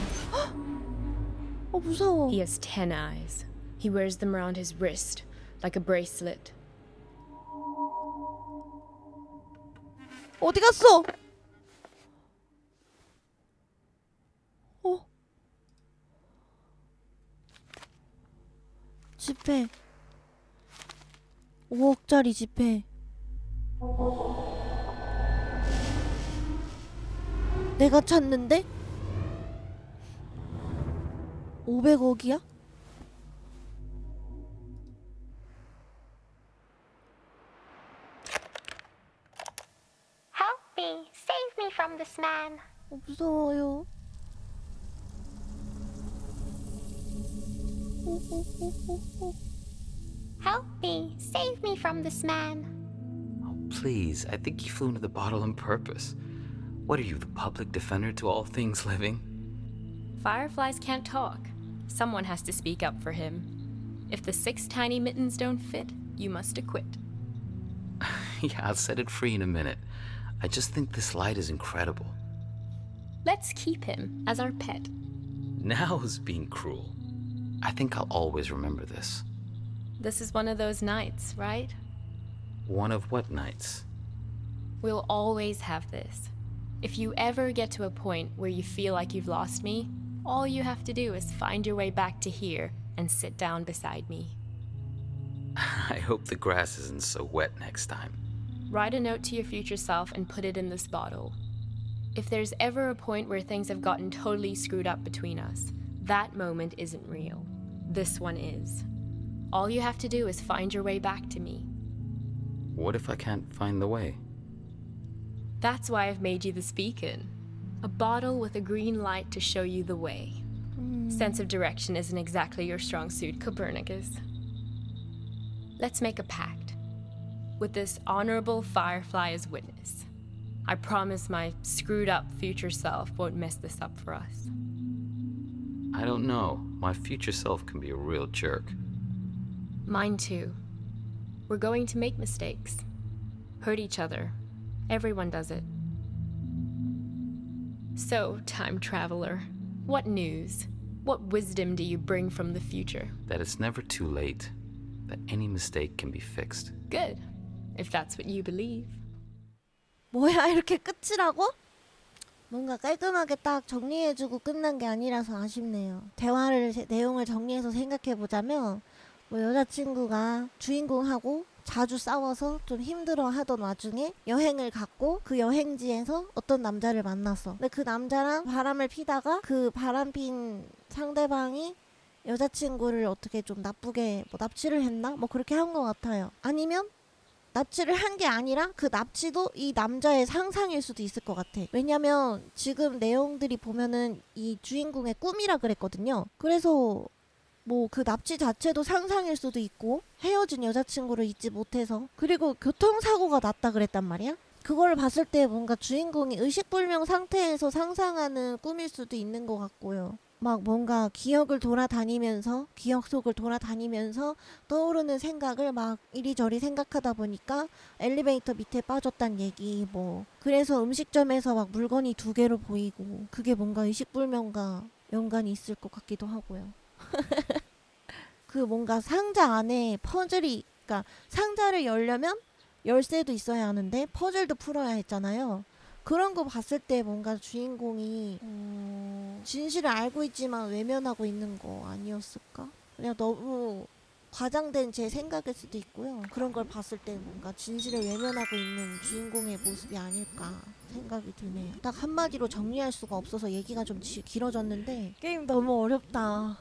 무서워. He has 10 eyes. He wears them around his wrist, like a bracelet. 어디 갔어? 지폐. 5억짜리 지폐. 내가 찾는데? 500억이야? Help me! Save me from this man! 무서워요. Help me! Save me from this man! Oh, please, I think you flew into the bottle on purpose. What are you, the public defender to all things living? Fireflies can't talk. Someone has to speak up for him. If the 6 tiny mittens don't fit, you must acquit. Yeah, I'll set it free in a minute. I just think this light is incredible. Let's keep him as our pet. Now is being cruel. I think I'll always remember this. This is one of those nights, right? One of what nights? We'll always have this. If you ever get to a point where you feel like you've lost me, all you have to do is find your way back to here and sit down beside me. I hope the grass isn't so wet next time. Write a note to your future self and put it in this bottle. If there's ever a point where things have gotten totally screwed up between us, that moment isn't real. This one is. All you have to do is find your way back to me. What if I can't find the way? That's why I've made you this beacon. A bottle with a green light to show you the way. Sense of direction isn't exactly your strong suit, Copernicus. Let's make a pact. With this honorable firefly as witness, I promise my screwed up future self won't mess this up for us. I don't know. My future self can be a real jerk. Mine too. We're going to make mistakes. Hurt each other. Everyone does it. So, time traveler, what news? What wisdom do you bring from the future? That it's never too late. That any mistake can be fixed. Good, if that's what you believe. 뭐야, 이렇게 끝이라고? 뭔가 깔끔하게 딱 정리해주고 끝난 게 아니라서 아쉽네요. 내용을 정리해서 생각해보자면 뭐 여자친구가 주인공하고 자주 싸워서 좀 힘들어하던 와중에 여행을 갔고 그 여행지에서 어떤 남자를 만났어. 근데 그 남자랑 바람을 피다가 그 바람핀 상대방이 여자친구를 어떻게 좀 나쁘게 뭐 납치를 했나? 뭐 그렇게 한 것 같아요. 아니면 납치를 한 게 아니라 그 납치도 이 남자의 상상일 수도 있을 것 같아. 왜냐면 지금 내용들이 보면은 이 주인공의 꿈이라 그랬거든요. 그래서 뭐 그 납치 자체도 상상일 수도 있고 헤어진 여자친구를 잊지 못해서 그리고 교통사고가 났다 그랬단 말이야. 그걸 봤을 때 뭔가 주인공이 의식불명 상태에서 상상하는 꿈일 수도 있는 것 같고요. 막 뭔가 기억 속을 돌아다니면서 떠오르는 생각을 막 이리저리 생각하다 보니까 엘리베이터 밑에 빠졌단 얘기, 뭐 그래서 음식점에서 막 물건이 2개로 보이고, 그게 뭔가 의식불명과 연관이 있을 것 같기도 하고요. 그 뭔가 상자 안에 퍼즐이, 그러니까 상자를 열려면 열쇠도 있어야 하는데 퍼즐도 풀어야 했잖아요. 그런 거 봤을 때 뭔가 주인공이 진실을 알고 있지만 외면하고 있는 거 아니었을까? 그냥 너무 과장된 제 생각일 수도 있고요. 그런 걸 봤을 때 뭔가 진실을 외면하고 있는 주인공의 모습이 아닐까 생각이 드네요. 딱 한마디로 정리할 수가 없어서 얘기가 좀 길어졌는데, 게임 너무 어렵다.